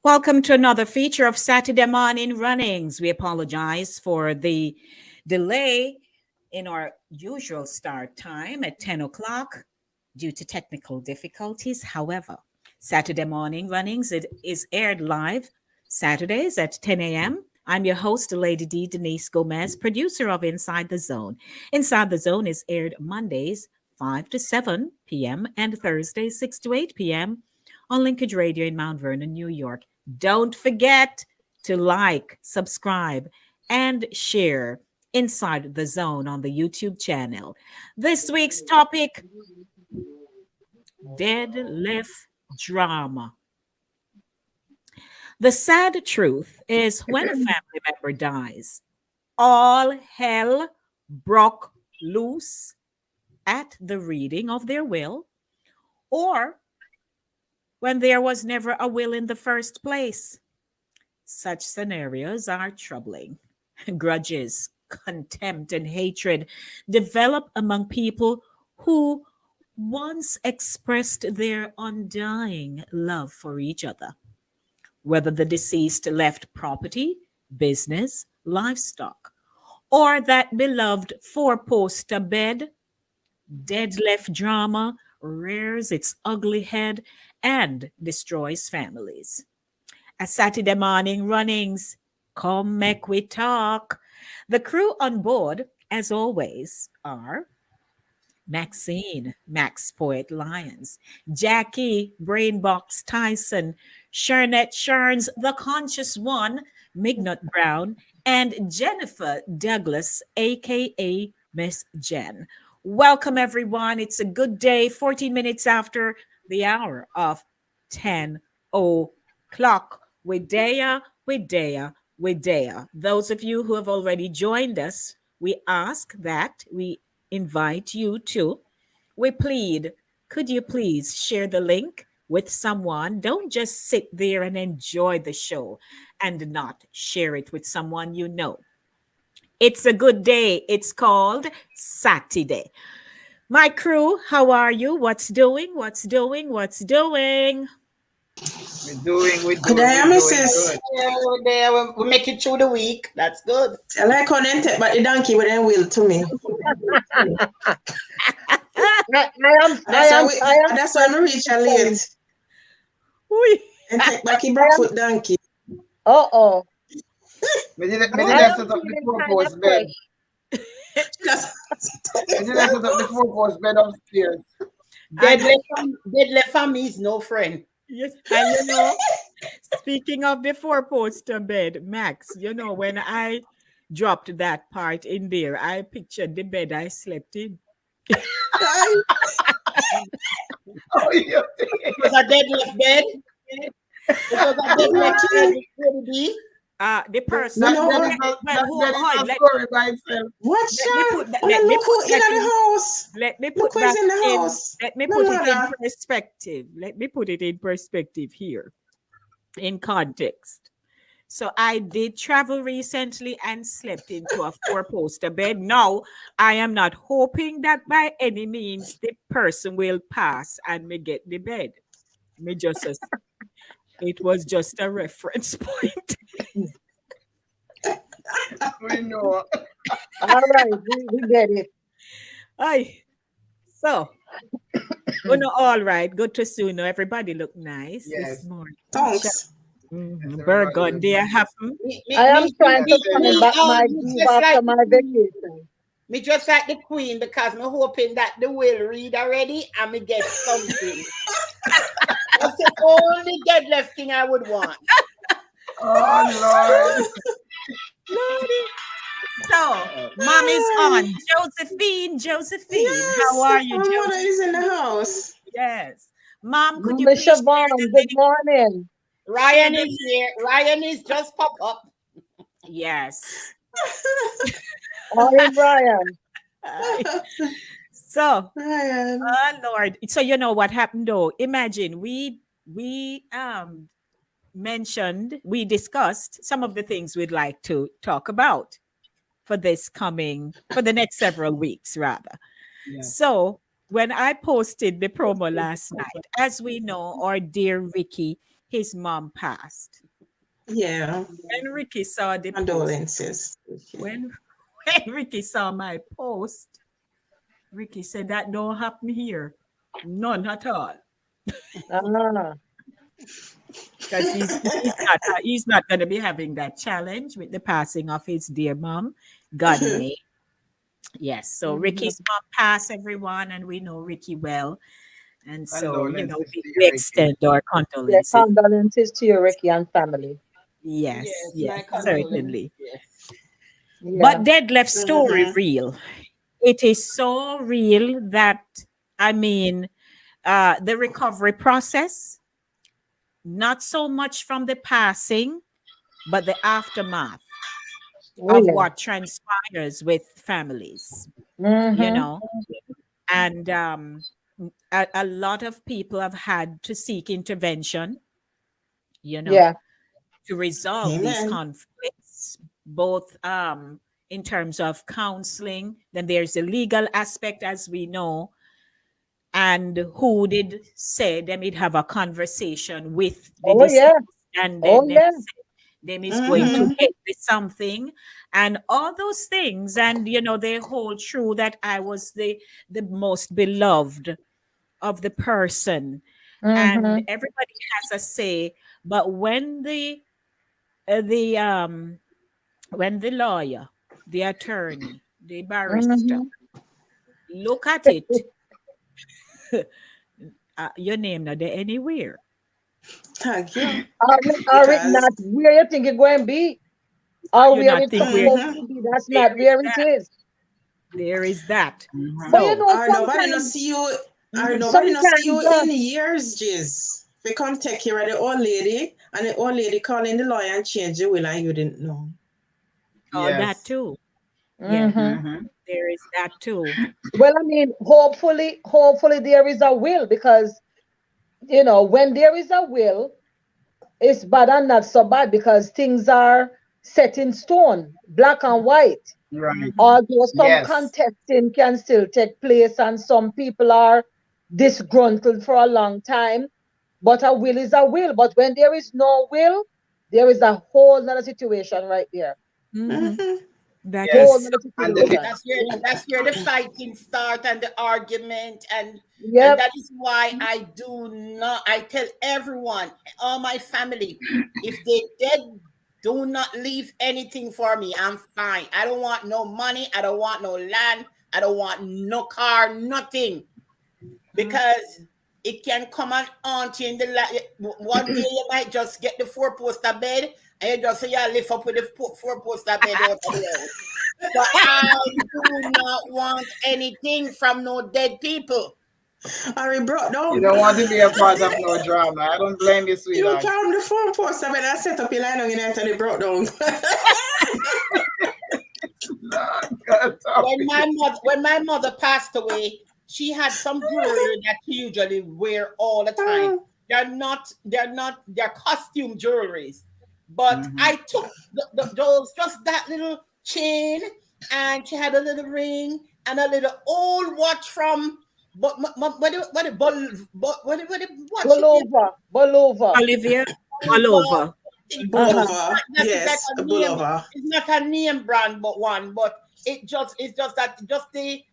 Welcome to another feature of Satideh Mawnin Runnings. We apologize for the delay in our usual start time at 10 o'clock due to technical difficulties. However, Satideh Mawnin Runnings is aired live Saturdays at 10 a.m. I'm your host, Lady D. Denise Gomez, producer of Inside the Zone. Inside the Zone is aired Mondays 5 to 7 p.m. and Thursdays 6 to 8 p.m. on Linkage Radio in Mount Vernon, New York. Don't forget to like, subscribe, and share Inside the Zone on the YouTube channel. This week's topic, Lef Drama. The sad truth is when a family member dies, all hell broke loose at the reading of their will, or when there was never a will in the first place. Such scenarios are troubling. Grudges, contempt, and hatred develop among people who once expressed their undying love for each other. Whether the deceased left property, business, livestock, or that beloved four-poster bed, Lef Drama rears its ugly head and destroys families. As Satideh Mawnin Runnings, come make we talk. The crew on board, as always, are Maxine, Max Poet Lyons, Jackie, Brainbox Tyson, Shernette Sherns, The Conscious One, Mignut Brown, and Jennifer Douglas, a.k.a. Miss Jen. Welcome, everyone. It's a good day, 14 minutes after the hour of 10 o'clock. With Dea. Those of you who have already joined us, we ask that we invite you to, we plead, could you please share the link with someone? Don't just sit there and enjoy the show and not share it with someone you know. It's a good day. It's called Satideh. My crew, how are you? What's doing? We're Could doing, I we're am doing sis? good. Yeah, we're there. We make it through the week. That's good. I like how them take back the donkey with them will to me. I am That's why I stressing reach the a same. late Ui. and take back the I am, Brookfoot donkey. uh-oh. Me I did Good. I am set up the feeling kind of four-post bed. fresh. Just Me did I set up the four-post bed upstairs. And Deadly family is no friend. yes, and you know, speaking of the four-poster bed, Max, you know, when I dropped that part in there, I pictured the bed I slept in. I, Oh, yeah. It was a deadlift bed. It was a deadlift bed Ricky, with baby. The you person, That know bed what? is a well, that bed is hold, a story by itself. What let me child? put that, And then look who in the in, house. let me Look put who's that in the in, house. let me No put it in mother. perspective. Let me put it in perspective here, in context. So I did travel recently and slept into a four-poster bed. Now, I am not hoping that by any means the person will pass and me get the bed. Me just it was just a reference point. We know. All right, we get it. Aye. So, oh no, all right. Good to see you. Know everybody look nice this Yes. morning. Thanks. Yes, everybody look Burgundy nice. happen. I am trying Yes, to same find here. back my Me groove just after like my the queen. vacation. Me just like the queen because me hoping that the will read already and me get something. That's the only deadlift thing I would want. Oh Lord. Lordy. So, mom is Hi. on. Josephine, how Yes, are you, our mother is in the Josephine? house. Yes. Mom, could you Mama please share Siobhan, the good morning. Ryan is here. Ryan is just pop up. Yes. Morning, Brian. Aye. So, Ryan. oh Lord. So you know what happened though? Imagine we mentioned, we discussed some of the things we'd like to talk about for the next several weeks rather. Yeah. So when I posted the promo last night, as we know, our dear Ricky, his mom passed. Yeah, When Ricky saw the post, condolences. when when Ricky saw my post, Ricky said that don't happen here. None at all. Ah, Because he's not going to be having that challenge with the passing of his dear mom. God may. Yes. So mhm. Ricky's mom passed, everyone, and we know Ricky well. And so, you know, Condolences to we you, Ricky. extend our Yeah, condolences. condolences to your Ricky and family. Yes, Yes, yes, my condolences. certainly. Yes. Yeah. But Dead Left story Mm-hmm. real. It is so real that I mean, the recovery process, not so much from the passing, but the aftermath Oh, of yeah. what transpires with families, you Mm-hmm. know, and a lot of people have had to seek intervention, you know, Yeah. to resolve these Amen. conflicts, both in terms of counseling. Then there's the legal aspect, as we know, and who did say them would have a conversation with the Oh, deceased, yeah. and Oh, then them yeah. say them is going to Mm-hmm. Mm-hmm. get this something, and all those things, and you know they hold true that I was the most beloved of the person, and Mm-hmm. everybody has a say. But uh, the um when the lawyer, the attorney, the barrister Mm-hmm. look at it, your name not there anywhere. Thank you. Are it Because not where you think it's going to be? Or Or you where not it's think where supposed mm-hmm. to be? That's there not is where it that. is. There is that. But Mm-hmm. you So, know, Or nobody no sometimes, see you. Or mhm, nobody no see sometimes, you in years, Jizz. They come take care of the old lady, and the old lady calling the lawyer and change the will, and you didn't know. all that Yes. too. Yeah, mm-hmm. Mm-hmm. there is that too. Well, I mean, hopefully there is a will because, when there is a will, it's bad and not so bad because things are set in stone, black and white. Right. Mhm. Although some Yes. contesting can still take place and some people are disgruntled for a long time, But a will is a will. But when there is no will, there is a whole nother situation right there. Mhm. That Yes. Whole is nother And the situation. That's where the fighting start and the argument and Yep. that is why I tell everyone, all my family, if they dead, do not leave anything for me. I'm fine. I don't want no money. I don't want no land. I don't want no car, nothing. Because it can come and haunt you in the one day you might just get the four-poster bed and you just say, yeah, lift up with the four-poster bed out of the house. But I do not want anything from no dead people. Harry brought You down. don't want to be a part of no drama. I don't blame you, You sweetheart. found the phone poster when I set up your line on it and it brought down. When my mother passed away, she had some jewelry that she usually wear all the time. They're costume jewelries. But I took those, just that little chain, and she had a little ring and a little old watch from what she did. Bolova. Olivia all over. Bulova. That is like Yes, a a name. Bulova. It's not a name brand, but it's just that just the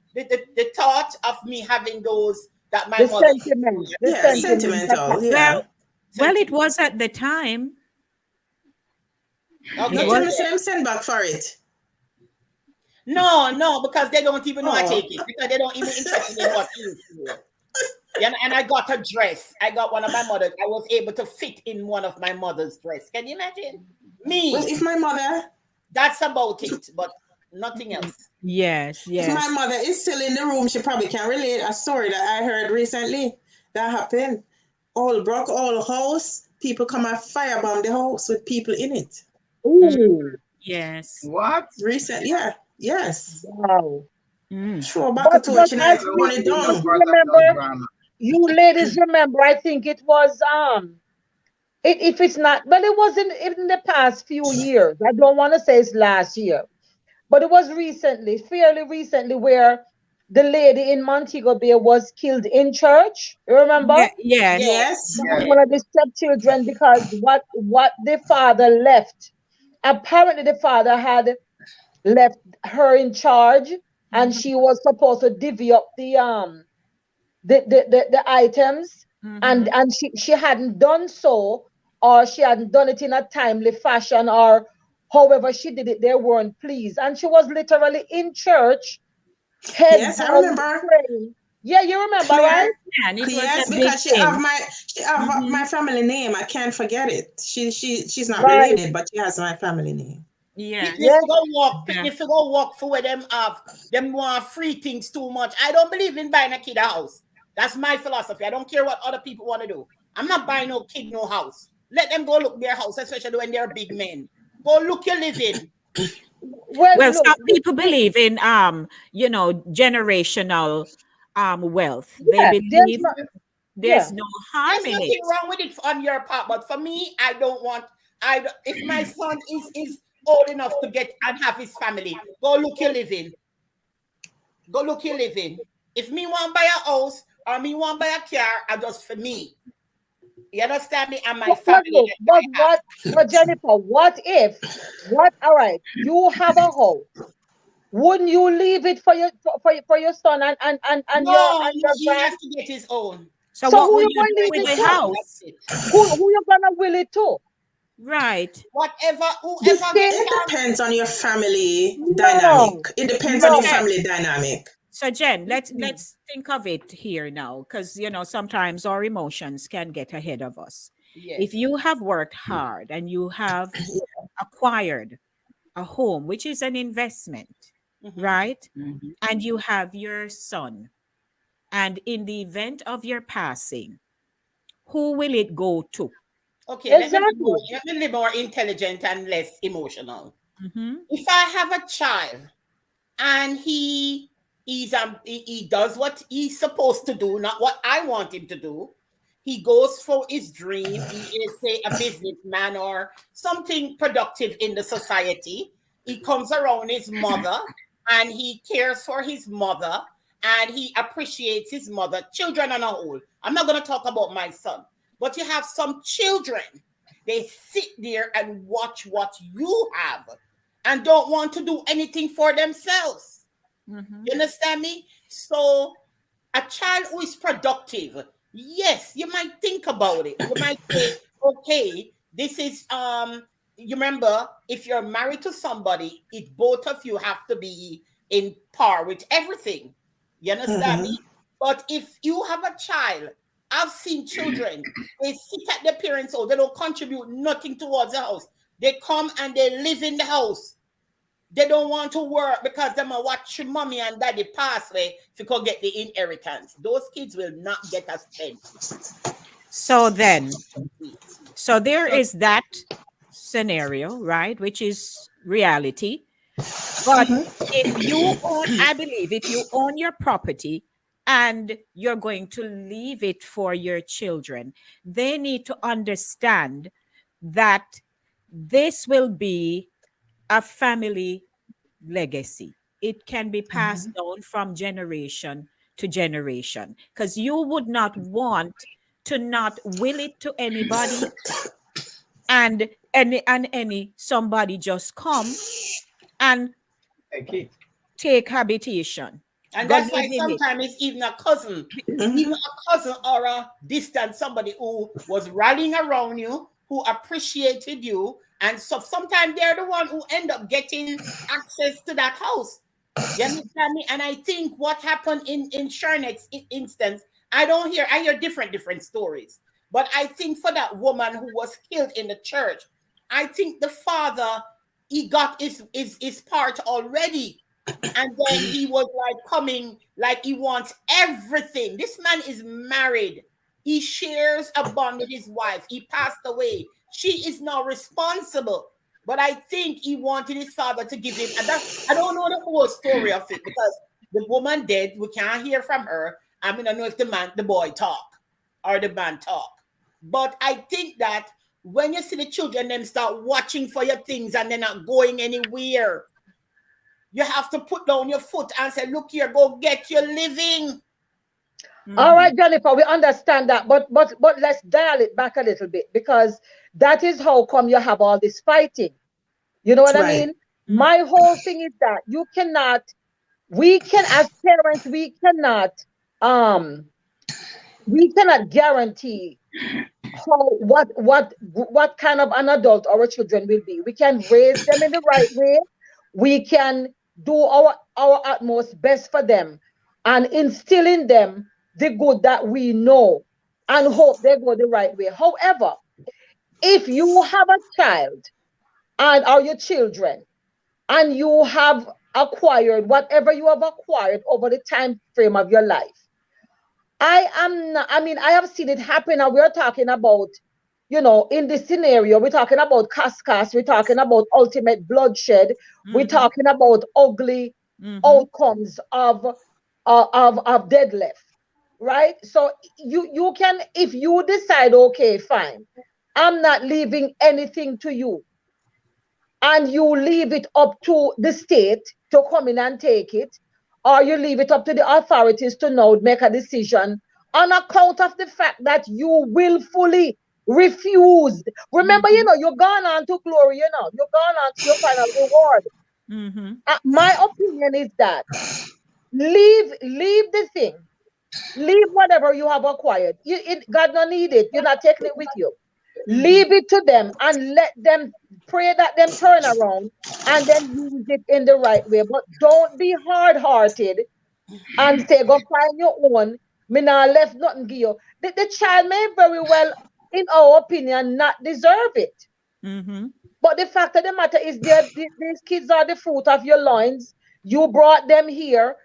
thought of me having those that my The mother. sentiment. The Yeah, sentiment. sentimental. Well, Yeah. well, it was at the time. No, It Okay. tell was. me, say them send back for it. No, because they don't even know I Oh. take it, because they don't even interested in what you wear. Yeah, and I got a dress. I got one of my mother's. I was able to fit in one of my mother's dress. Can you imagine? Well, Me. if my mother, That's about it, but nothing else. Yes, if my yes. mother is still in the room, she probably can relate a story that I heard recently that happened. All broke, all house. People come and firebomb the house with people in it. Ooh. Yes. What? Recent, yeah, yes. Wow. Throw back a But torch and I I I don't burn want to it be no down. part of no remember, drama. you ladies remember, I think it was if it's not, but it wasn't in the past few years. I don't want to say it's last year, but it was recently, fairly recently, where the lady in Montego Bay was killed in church. You remember? Yes. Yes. By Yes. one of the stepchildren, because what the father left. Apparently, the father had left her in charge, and she was supposed to divvy up the items, and she hadn't done so, or she hadn't done it in a timely fashion, or however she did it, they weren't pleased, and she was literally in church, head Yes, I bowed, remember. praying. Yeah, you remember, right? Clear. And it was a Yes, big because thing. she have my family name. I can't forget it. She's not Right. related, but she has my family name. Yes. Yeah. Yeah. Picnic to go walk for where them have. Them want free things too much. I don't believe in buying a kid a house. That's my philosophy. I don't care what other people want to do. I'm not buying no kid no house. Let them go look their house, especially when they're big men. Go look your living. Well, Well, look, some people believe in generational wealth. They yeah, there's believe not, yeah. there's no harm There's in nothing it. wrong with it on your part, but for me, I don't want. If my son is old enough to get and have his family, go look your living. Go look your living. If me want buy a house or me want buy a car, I just for me. You understand me and my But family. look, but Jennifer, all right, you have a house. Wouldn't you leave it for your son and your No, and your he has grand? to get his own. So So what who would you you gonna do leave with it the to? house? That's it. Who you gonna will it to? Right. Whoever get It depends on your family No, dynamic. It depends So on your no. Jen, family dynamic. let's think of it here now, because sometimes our emotions can get ahead of us. yes. If you have worked hard and you have acquired a home, which is an investment, Mhm. right? And you have your son, and in the event of your passing, who will it go to? Okay, Exactly. let me be more intelligent and less emotional. Mm-hmm. If I have a child and he does what he's supposed to do, not what I want him to do. He goes for his dream. He is, say, a businessman or something productive in the society. He comes around his mother and he cares for his mother and he appreciates his mother, children on a whole. I'm not going to talk about my son. But you have some children, they sit there and watch what you have and don't want to do anything for themselves. Mhm. You understand me? So a child who is productive, yes, you might think about it. You might say, okay, this is you remember, if you're married to somebody, it both of you have to be in par with everything. You understand me? But if you have a child, I've seen children, they sit at their parents' house, they don't contribute nothing towards the house. They come and they live in the house. They don't want to work because they might watch mommy and daddy pass away if you could get the inheritance. Those kids will not get a cent. So then, so there is that scenario, right? Which is reality. But if you own, I believe, if you own your property and you're going to leave it for your children, they need to understand that this will be a family legacy. It can be passed down from generation to generation because you would not want to not will it to anybody and any somebody just come and Okay. take habitation. And Go that's live why in it. sometimes it's even a cousin or a distant somebody who was rallying around you, who appreciated you. And so sometimes they're the one who end up getting access to that house. You understand me? And I think what happened in Charnet's instance, I hear different stories. But I think for that woman who was killed in the church, I think the father, he got his part already. And then he was like coming, like he wants everything. This man is married. He shares a bond with his wife. He passed away. She is now responsible. But I think he wanted his father to give him. And I don't know the whole story of it because the woman dead. We can't hear from her. I mean, I don't know if the boy talk or the man talk. But I think that when you see the children, them start watching for your things and they're not going anywhere, you have to put down your foot and say, look here, go get your living. All right, Jennifer, we understand that, but let's dial it back a little bit because that is how come you have all this fighting. You know what I Right. mean? My whole thing is that we can as parents, um we cannot guarantee what kind of an adult our children will be. We can raise them in the right way. We can do our utmost best for them and instill in them the good that we know and hope they go the right way. However, if you have a child and or your children and you have acquired whatever you have acquired over the time frame of your life, I am not, I mean, I have seen it happen, and we're talking about, in this scenario, we're talking about cascas, we're talking about ultimate bloodshed, we're talking about ugly outcomes of deadlift, right? So you can, if you decide, okay, fine, I'm not leaving anything to you, and you leave it up to the state to come in and take it, or you leave it up to the authorities to now make a decision on account of the fact that you willfully refused. Remember, you're gone on to glory, you're gone on to your final reward. My opinion is that leave the thing, leave whatever you have acquired. God don't need it. You're not taking it with you. Leave it to them and let them pray that them turn around and then use it in the right way. But don't be hard-hearted and say, go find your own. Me now left nothing give you. The child may very well, in our opinion, not deserve it. But the fact of the matter is, these kids are the fruit of your loins. You brought them here.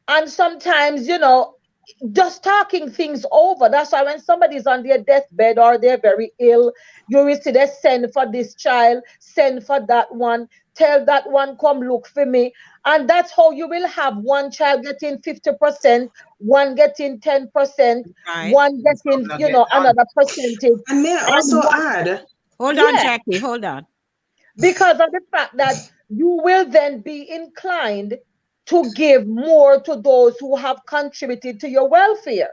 And sometimes, just talking things over. That's why when somebody's on their deathbed or they're very ill, you will see they send for this child, send for that one, tell that one, come look for me. And that's how you will have one child getting 50%, one getting 10%, Right. one getting, Not get none. another percentage. And may I And also one, add, Hold on, yeah, Jackie. Hold on. because of the fact that you will then be inclined to give more to those who have contributed to your welfare.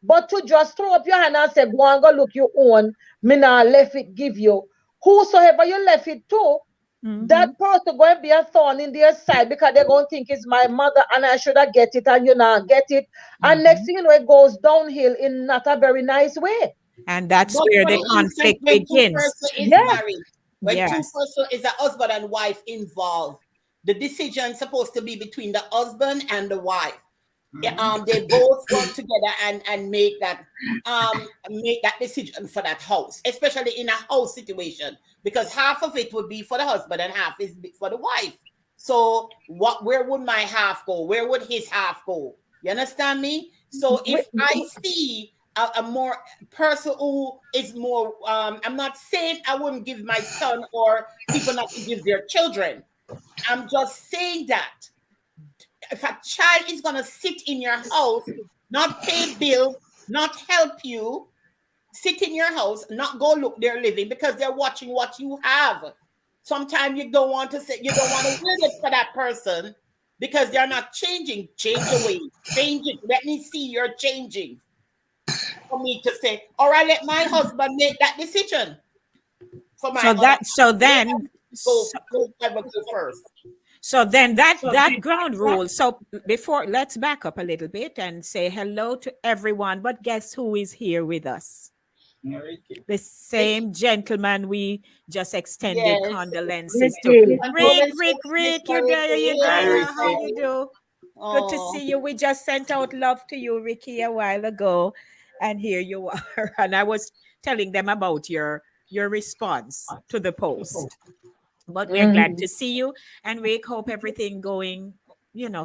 But to just throw up your hand and say, go and go look your own, me now left it give you. Whosoever you left it to, that person going to be a thorn in their side because they're going to think it's my mother and I should have get it and you now get it. And next thing you know, it goes downhill in not a very nice way. And that's But where for the instance, conflict when two begins. person is Yes. married, when two Yes. person is a husband and wife involved, the decision supposed to be between the husband and the wife. Yeah, they both work together and make that decision for that house, especially in a house situation, because half of it would be for the husband and half is for the wife. So where would my half go? Where would his half go? You understand me? So if I see a more person who is more, I'm not saying I wouldn't give my son or people not to give their children. I'm just saying that if a child is going to sit in your house, not pay bills, not help you, sit in your house, not go look their living because they're watching what you have. Sometimes you don't want to say, you don't want to win it for that person because they're not changing. Change your way. Change it. Let me see you're changing. For me to say, all right, let my husband make that decision for my So other that half. so then Go, so, go first. so then that ground rule. So before, let's back up a little bit and say hello to everyone. But guess who is here with us? The same gentleman we just extended Yes. condolences to. Ricky. Rick, you're Mr. there, you Ricky. there. Hi, How Ricky. you do? Good to Oh, see you. We just sent out love to you, Ricky, a while ago, and here you are. And I was telling them about your response to the post. But we're glad to see you, and we hope everything going,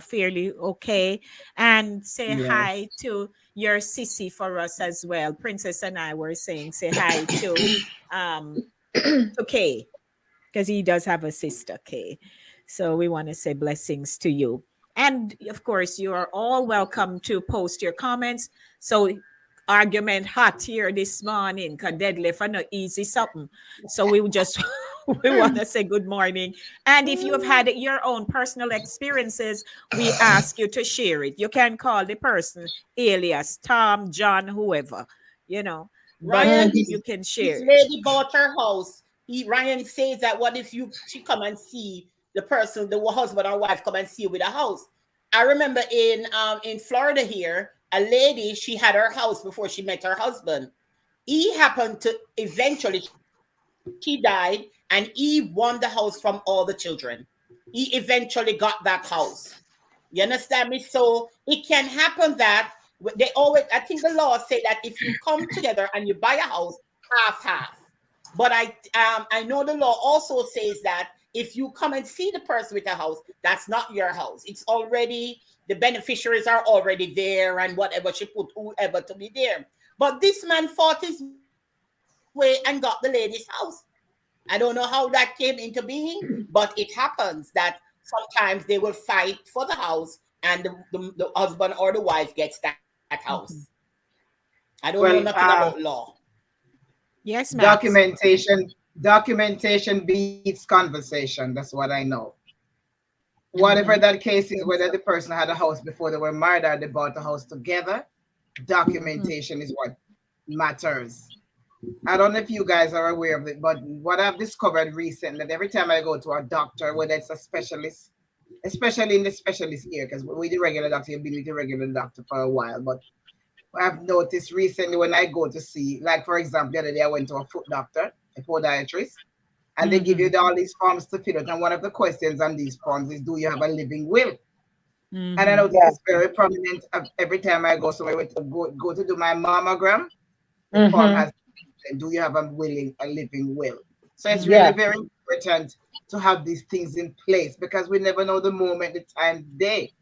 fairly okay. And say Yes. hi to your sissy for us as well. Princess and I were saying say hi um to Kay because he does have a sister, Kay. So we want to say blessings to you. And of course, you are all welcome to post your comments. So argument hot here this morning, cause deadly for no easy something. So we would just we want to say good morning. And if you have had your own personal experiences, we ask you to share it. You can call the person alias Tom, John, whoever, you know, but Ryan, you can this share it. lady bought her house. Ryan says that what if she come and see the person, the husband or wife come and see you with a house. I remember in Florida here, a lady, she had her house before she met her husband. He happened to eventually, she died and he won the house from all the children. He eventually got that house. You understand me? So it can happen that they always, I think the law say that if you come together and you buy a house, half half. But I know the law also says that if you come and see the person with a house, that's not your house. It's already, the beneficiaries are already there and whatever she put whoever to be there. But this man fought his way and got the lady's house. I don't know how that came into being, but it happens that sometimes they will fight for the house and the husband or the wife gets that house. I don't know nothing about Well, law. Yes, Max. documentation beats conversation. That's what I know. Whatever Mm-hmm. that case is, whether the person had a house before they were married or they bought a house together, documentation is what matters. I don't know if you guys are aware of it, but what I've discovered recently, that every time I go to a doctor, whether it's a specialist, especially in the specialist ear, because with the regular doctor, you've been with the regular doctor for a while, but I've noticed recently when I go to see, like for example, the other day I went to a foot doctor, a podiatrist, and they give you all these forms to fill out. And one of the questions on these forms is, do you have a living will? And I notice Yeah. it's very prominent every time I go somewhere to go to do my mammogram. The form Mm-hmm. has, do you have a living will? So it's really Yeah. very important to have these things in place because we never know the moment, the time, the day.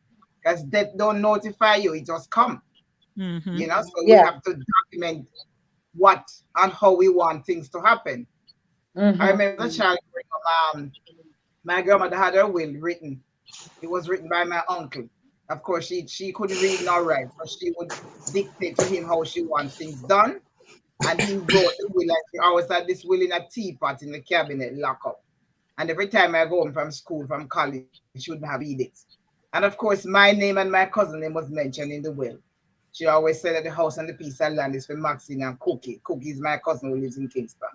Because death don't notify you, it just come. Mm-hmm. So we Yeah. have to document what and how we want things to happen. I Mm-hmm. remember as a child growing up, my grandmother had her will written. It was written by my uncle. Of course, she couldn't read nor write, so she would dictate to him how she wants things done. And he wrote the will, and she always had this will in a teapot in the cabinet, lock up. And every time I go home from school, from college, she wouldn't have read it. And of course, my name and my cousin name was mentioned in the will. She always said that the house and the piece of land is for Maxine and Cookie. Cookie is my cousin who lives in Kingston.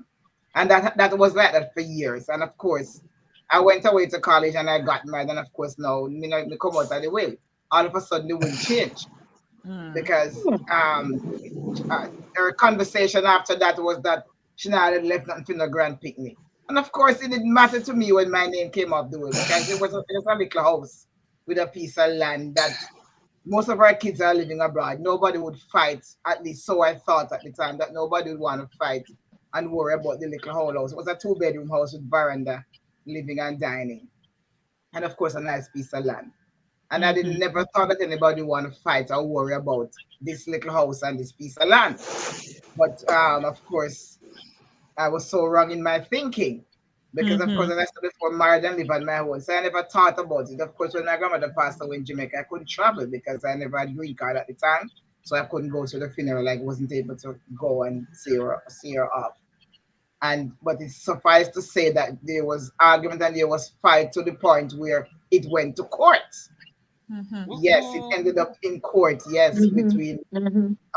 And that was like that for years. And of course, I went away to college and I got married. And of course, now, me come out of the will. All of a sudden, the will changed because her conversation after that was that she not had left nothing for no grand picnic. And of course, it didn't matter to me when my name came up the will because it was a little house with a piece of land that most of our kids are living abroad. Nobody would fight, at least so I thought at the time, that nobody would want to fight and worry about the little whole house. It was a 2-bedroom house with veranda, living and dining. And of course, a nice piece of land. And I didn't never thought that anybody would want to fight or worry about this little house and this piece of land. But of course, I was so wrong in my thinking. Because of course, as I said before, married and live on my own. So I never thought about it. Of course, when my grandmother passed away in Jamaica, I couldn't travel because I never had a green card at the time. So I couldn't go to the funeral. I wasn't able to go and see her off. But it suffice to say that there was argument and there was fight to the point where it went to court. Yes, it ended up in court. Yes, between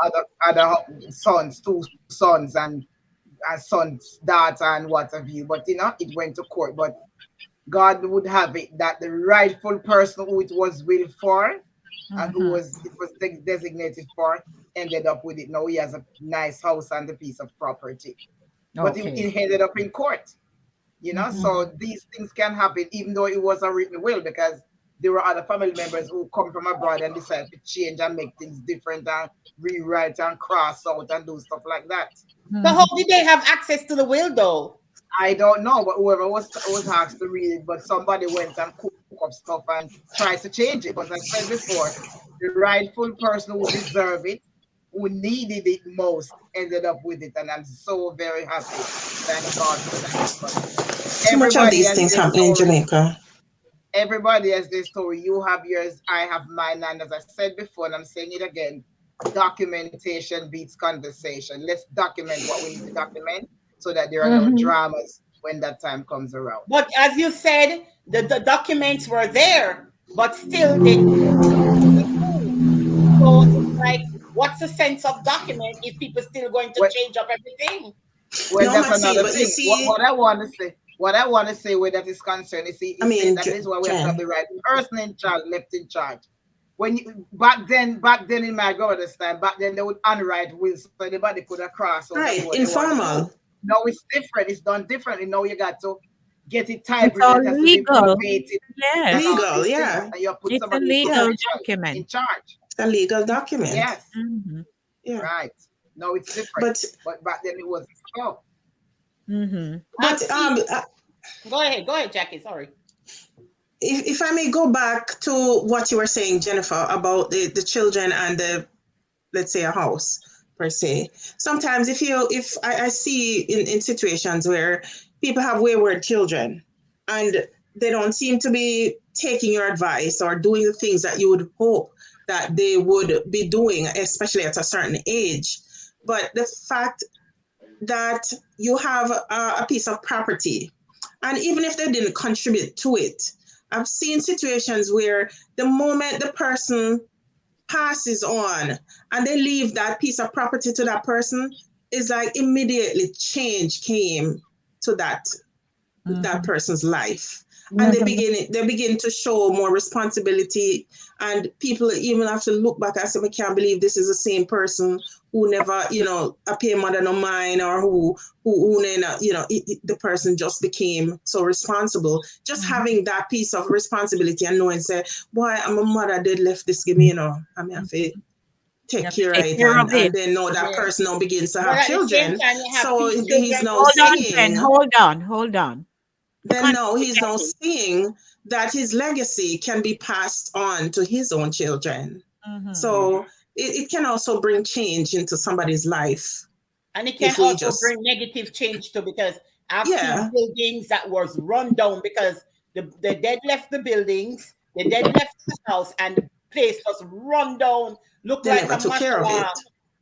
other sons, 2 sons, and a son's daughter and what have you. But it went to court. But God would have it that the rightful person who it was willed for and who it was designated for ended up with it. Now he has a nice house and a piece of property. But it ended up in court. So these things can happen even though it was a written will, because there were other family members who come from abroad and decide to change and make things different and rewrite and cross out and do stuff like that. So how did they have access to the will though? I don't know, but whoever was asked to read it, but somebody went and cooked up stuff and tried to change it. But as I said before, the rightful person who deserved it, who needed it most, ended up with it, and I'm so very happy. Thank God for that. Too much of these things happen in Jamaica. Everybody has their story. You have yours, I have mine, and as I said before, and I'm saying it again, documentation beats conversation. Let's document what we need to document so that there are no dramas when that time comes around. But as you said, the documents were there, but still they. So it's like, what's the sense of document if people still going to change up everything? Well, no, that's another thing. What I want to say where that is concerned, that is why we have to have the right person in charge, left in charge. Back then in my grandmother's time, back then they would unwrite wills so anybody could have crossed. Right, informal. Now it's different. It's done differently. Now you got to get it typed. It's all legal. Yes. Legal, yeah. And you put it's a legal document. In charge. It's a legal document. Yes. Yeah. Right. No, it's different. But back then it was so. But go ahead, Jackie. Sorry. If I may go back to what you were saying, Jennifer, about the children and let's say a house per se. Sometimes if I see in situations where people have wayward children and they don't seem to be taking your advice or doing the things that you would hope that they would be doing, especially at a certain age. But the fact that you have a piece of property, and even if they didn't contribute to it, I've seen situations where the moment the person passes on and they leave that piece of property to that person, it's like immediately change came to that person's life. And they begin to show more responsibility, and people even have to look back and say, I can't believe this is the same person who never, a pay mother no mind, or who the person just became so responsible. Just having that piece of responsibility and knowing, say, boy, I'm a mother, did left this give me, I mean, I feel take care of it, and then know that person now begins to have children. So he's now seeing. Hold on. Then now he's now seeing that his legacy can be passed on to his own children. So it can also bring change into somebody's life. And it can also bring negative change too, because I've seen buildings that was run down because the dead left the buildings, the dead left the house, and the place was run down. They never took care of it.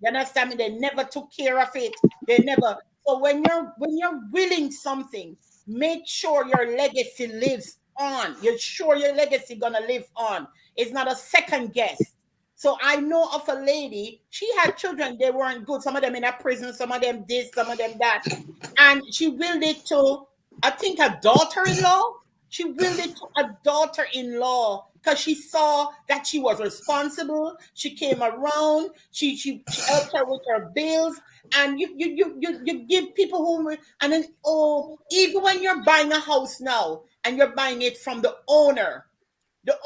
You understand me? They never took care of it. They never. So when you're willing something, make sure your legacy lives on. You're sure your legacy gonna live on. It's not a second guess. So I know of a lady, she had children, they weren't good. Some of them in a prison, some of them this, some of them that. And she willed it to, I think, a daughter-in-law. She willed it to a daughter-in-law because she saw that she was responsible. She came around. She helped her with her bills. And you give people who, and then, oh, even when you're buying a house now and you're buying it from the owner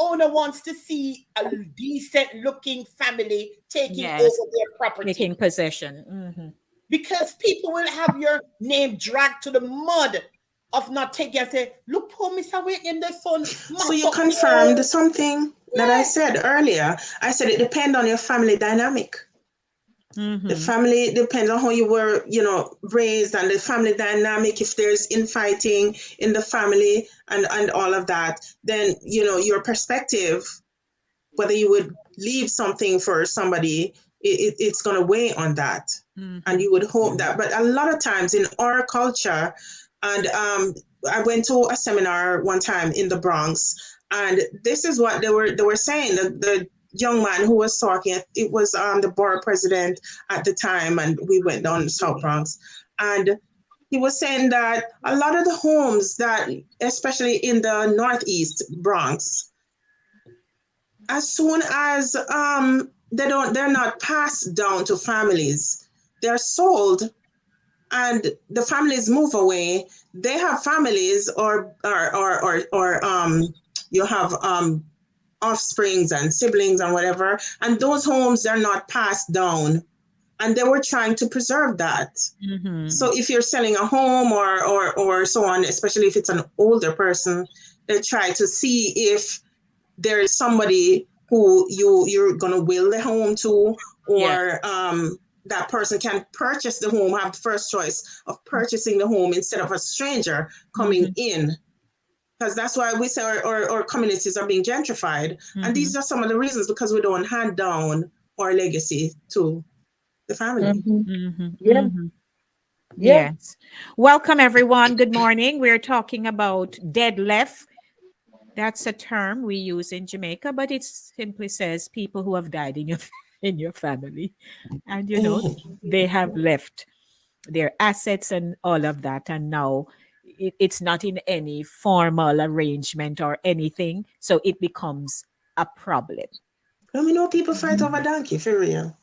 wants to see a decent looking family taking Yes, over their taking property, possession. because people will have your name dragged to the mud of not taking and say, look, poor Mr. Whitney, the son So mash you up the confirmed house. something that I Yeah. said earlier. I said it depends on your family dynamic. The family depends on how you were, raised, and the family dynamic. If there's infighting in the family and all of that, then, your perspective, whether you would leave something for somebody, it's going to weigh on that. And you would hope that. But a lot of times in our culture, and I went to a seminar one time in the Bronx, and this is what they were saying. The young man who was talking, it was the borough president at the time, and we went down to South Bronx, and he was saying that a lot of the homes that, especially in the Northeast Bronx, as soon as they're not passed down to families, they're sold, and the families move away. They have families, or you have offsprings and siblings and whatever, and those homes are not passed down, and they were trying to preserve that. So if you're selling a home or so on, especially if it's an older person, they try to see if there is somebody who you're gonna will the home to, Yeah. or that person can purchase the home, have the first choice of purchasing the home instead of a stranger coming in. Because that's why we say our communities are being gentrified. And these are some of the reasons, because we don't hand down our legacy to the family. Yeah, yeah. Yes. Welcome, everyone. Good morning. We're talking about dead left. That's a term we use in Jamaica, but it simply says people who have died in your in your family, and they have left their assets and all of that, and now it's not in any formal arrangement or anything, so it becomes a problem. Let me know people fight over donkey for real.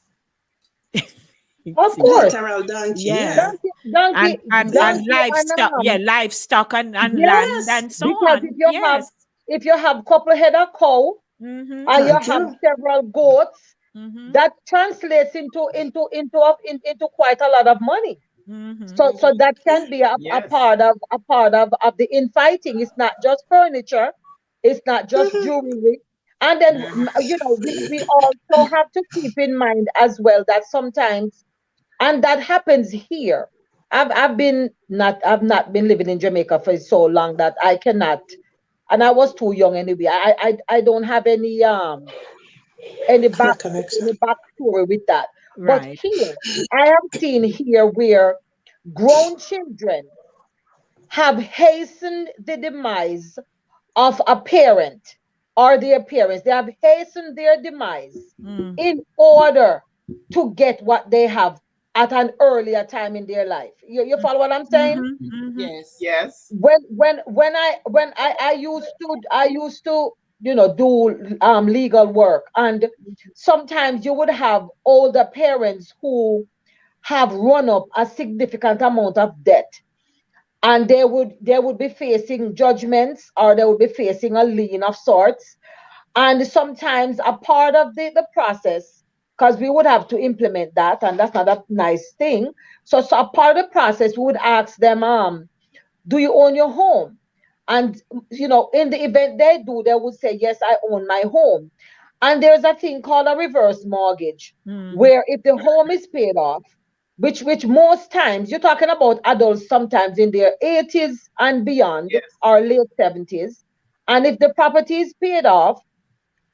Of See? course. Literal donkey, Yes. yeah. Donkey, donkey, And donkey, and livestock, yeah, livestock and land yes, Yes, and so because on. Yes. if you have couple head of cow and you thank have you. several goats, Mm-hmm. that translates into quite a lot of money. Mm-hmm. So that can be a Yes. part of the infighting. It's not just furniture, it's not just Mhm. jewelry. And then we also have to keep in mind as well that sometimes, and that happens here. I've not been living in Jamaica for so long that I cannot, and I was too young anyway. I don't have any back Recollection. any backstory with that. But Right. here, I have seen here where grown children have hastened the demise of a parent or their parents. They have hastened their demise Mm. in order to get what they have at an earlier time in their life. You follow what I'm saying? Mm-hmm. Mm-hmm. Yes. Yes. When I used to do legal work, and sometimes you would have older parents who have run up a significant amount of debt, and they would be facing judgments, or they would be facing a lien of sorts. And sometimes a part of the process, because we would have to implement that, and that's not a nice thing. So a part of the process, we would ask them, do you own your home? And in the event they do, they would say, yes, I own my home. And there's a thing called a reverse mortgage, Mm-hmm. where if the home is paid off, which most times you're talking about adults, sometimes in their 80s and beyond, Yes. or late 70s. And if the property is paid off,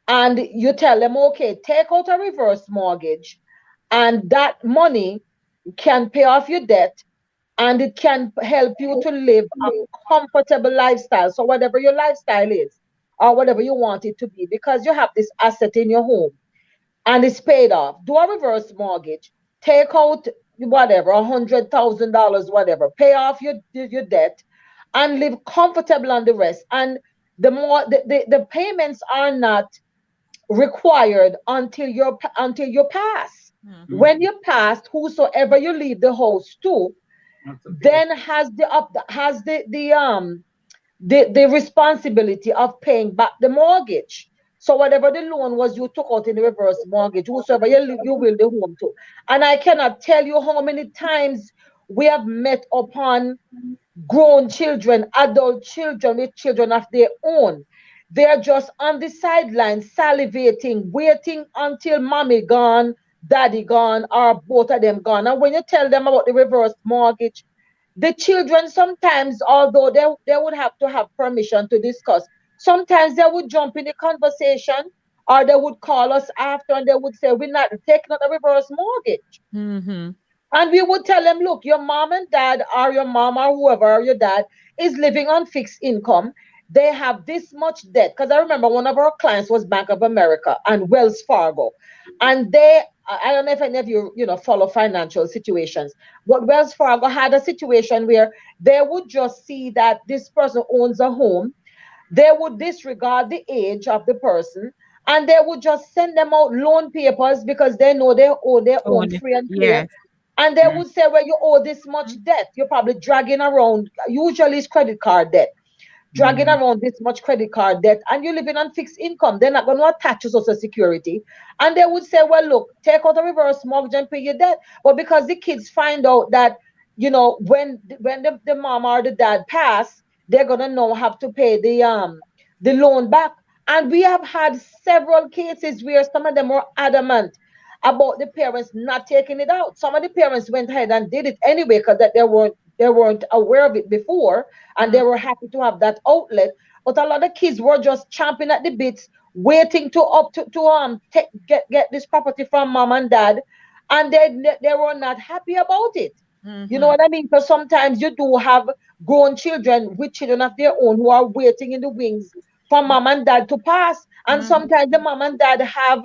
and you tell them, okay, take out a reverse mortgage, and that money can pay off your debt, and it can help you to live a comfortable lifestyle. So whatever your lifestyle is, or whatever you want it to be, because you have this asset in your home, and it's paid off. Do a reverse mortgage, take out whatever, $100,000, whatever, pay off your debt, and live comfortable on the rest. And the payments are not required until you pass. When you pass, whosoever you leave the house to, then has the responsibility of paying back the mortgage. So whatever the loan was you took out in the reverse mortgage, whosoever you will the home to. And I cannot tell you how many times we have met upon grown children, adult children with children of their own. They're just on the sidelines, salivating, waiting until mommy gone, daddy gone, or both of them gone. And when you tell them about the reverse mortgage, the children sometimes, although they would have to have permission to discuss, sometimes they would jump in the conversation or they would call us after and they would say, we're not taking out a reverse mortgage. Mm-hmm. And we would tell them, look, your mom and dad, or your mom or whoever, or your dad, is living on fixed income. They have this much debt. Because I remember one of our clients was Bank of America and Wells Fargo. And I don't know if any of you, follow financial situations, but Wells Fargo had a situation where they would just see that this person owns a home. They would disregard the age of the person and they would just send them out loan papers because they know they owe their own free and clear. Yes. And they would say, well, you owe this much debt. You're probably dragging around, usually it's credit card debt, dragging around this much credit card debt, and you're living on fixed income. They're not going to attach you to Social Security. And they would say, well, look, take out a reverse mortgage and pay your debt. But because the kids find out that, when the mom or the dad pass, they're going to now have to pay the loan back. And we have had several cases where some of them were adamant about the parents not taking it out. Some of the parents went ahead and did it anyway because that they weren't aware of it before and they were happy to have that outlet. But a lot of kids were just champing at the bits, waiting get this property from mom and dad, and they were not happy about it. You know what I mean? Because sometimes you do have grown children with children of their own who are waiting in the wings for mom and dad to pass. And sometimes the mom and dad have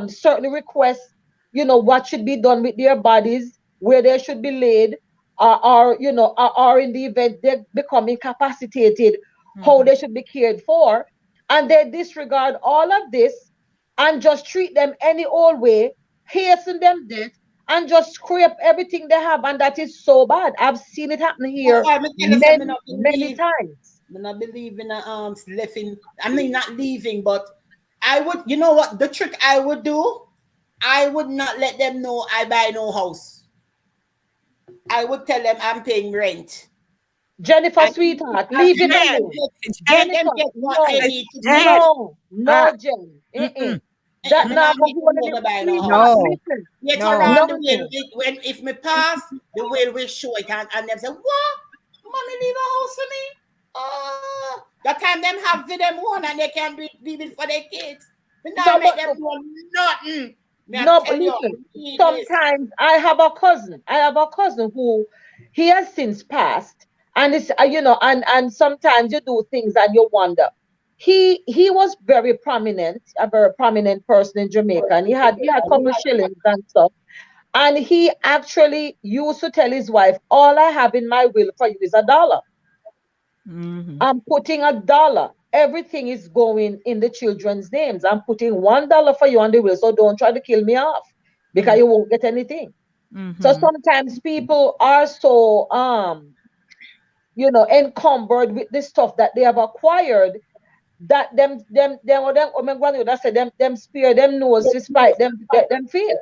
certain requests, what should be done with their bodies, where they should be laid, or in the event they become incapacitated, how they should be cared for. And they disregard all of this and just treat them any old way, hasten them death, and just scrape everything they have. And that is so bad. I've seen it happen here many times. I not believe in not leaving, but I would, you know what, the trick I would do, I would not let them know I buy no house. I would tell them I'm paying rent. Jennifer, sweetheart, leave it alone. Jennifer, get what they need to do. No, Jen. That not no. Yet around the will, when if me pass, the will show it and them say, what? Mommy leave a house for me? Oh, that time them have for them one and they can be living for their kids. But now make them do nothing. No, but listen, sometimes I have a cousin who he has since passed, and it's and sometimes you do things and you wonder. He was a very prominent person in Jamaica, and he had a couple shillings and stuff. And he actually used to tell his wife, all I have in my will for you is $1. I'm putting $1. Everything is going in the children's names. I'm putting $1 for you on the will, so don't try to kill me off because you won't get anything. So sometimes people are so encumbered with the stuff that they have acquired that them spear them nose despite them fear.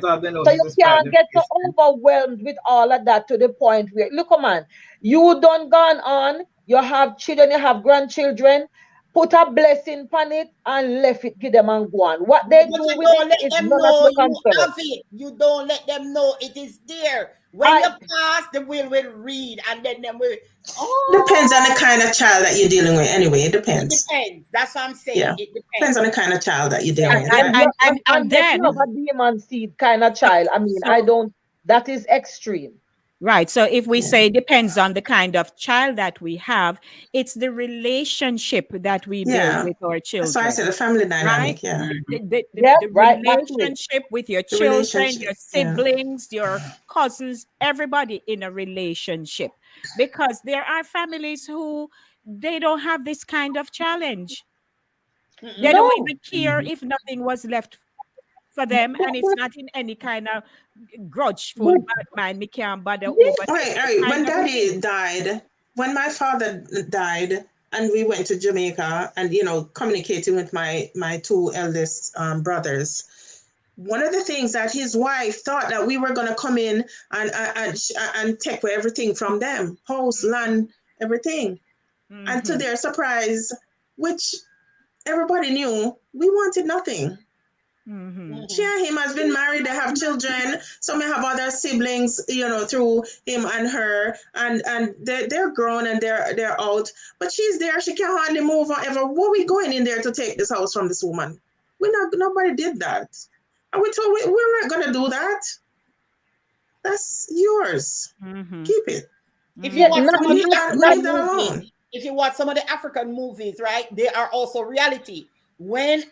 So you can't get so overwhelmed with all of that to the point where, look, man, you done gone on, you have children, you have grandchildren, put a blessing on it and left it, give them and go on. What they do with it is none of your concern. You don't let them know it is there. When you pass, the will read and then them will. Depends on the kind of child that you're dealing with anyway. It depends. It depends. That's what I'm saying. Yeah. It Depends on the kind of child that you're dealing with. And then a demon seed kind of child. I mean, I don't, that is extreme. Right. So if we Yeah. say depends on the kind of child that we have, it's the relationship that we build Yeah. with our That's why I children, said the family right? dynamic. Yeah. Yep, The right, back to it. relationship with your The children, your relationship. Yeah. siblings, your cousins, everybody in a relationship. Because there are families who they don't have this kind of challenge. They don't No. even care if nothing was left for them, and it's not in any kind of grudgeful But bad mind. Me can't bother yeah, over All this right. kind When of thing. Daddy died, when my father died, and we went to Jamaica, and communicating with my two eldest brothers. One of the things that his wife thought that we were gonna come in and take away everything from them, house, land, everything, and to Mhm. their surprise, which everybody knew, we wanted nothing. Mhm. She and him has been married. They have children. Some may have other siblings, through him and her, and they're grown and they're out. But she's there. She can't hardly move or ever. What are we going in there to take this house from this woman? We not. Nobody did that, and we told we weren't gonna do that. That's yours. Mhm. Keep it. If you yeah, watch Mhm. not some We of leave the that. We not leave African that movies, alone. if you watch some of the African movies, right, they are also reality. When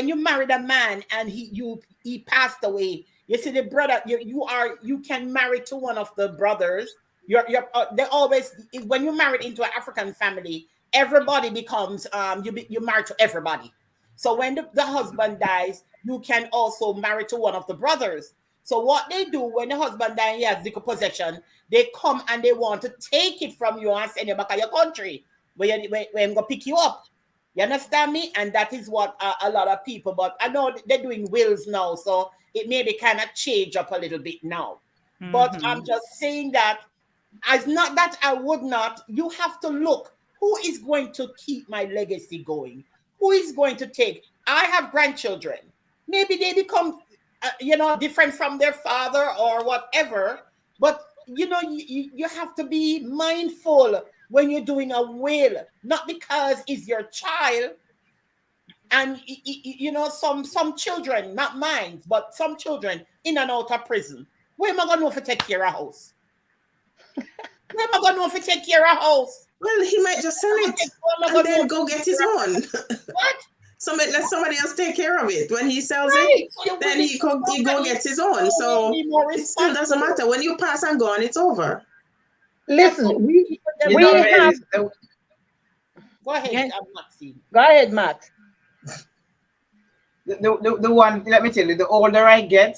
you married a man and he passed away, you see the brother, you can marry to one of the brothers. They always, when you married into an African family, everybody becomes you marry to everybody. So when the husband dies, you can also marry to one of the brothers. So what they do when the husband dies, he has little possession, they come and they want to take it from you and send you back to your country where I'm going to pick you up. You understand me? And that is what a lot of people, but I know they're doing wills now, so it may be kind of change up a little bit now. But I'm Mhm. just saying that as not that I would not, you have to look who is going to keep my legacy going? Who is going to take? I have grandchildren. Maybe they become, different from their father or whatever. But, you have to be mindful when you're doing a will, not because it's your child. And, some children, not mine, but some children in and out of prison. Where am I going to know if I take care of a house? Where am I going to know if I take care of a house? Well, he might just sell it Where am I and going to know then if I go take get his care of own. what? Let somebody else take care of it. When he sells it, Right. So you then really he go somebody gets his own. who will So be more it still doesn't responsible. matter. When you pass and gone, it's over. That's listen. what We people You them know, we not have really, go ahead, Yeah. I'm not seeing. go ahead, Matt. the one, let me tell you, the older I get,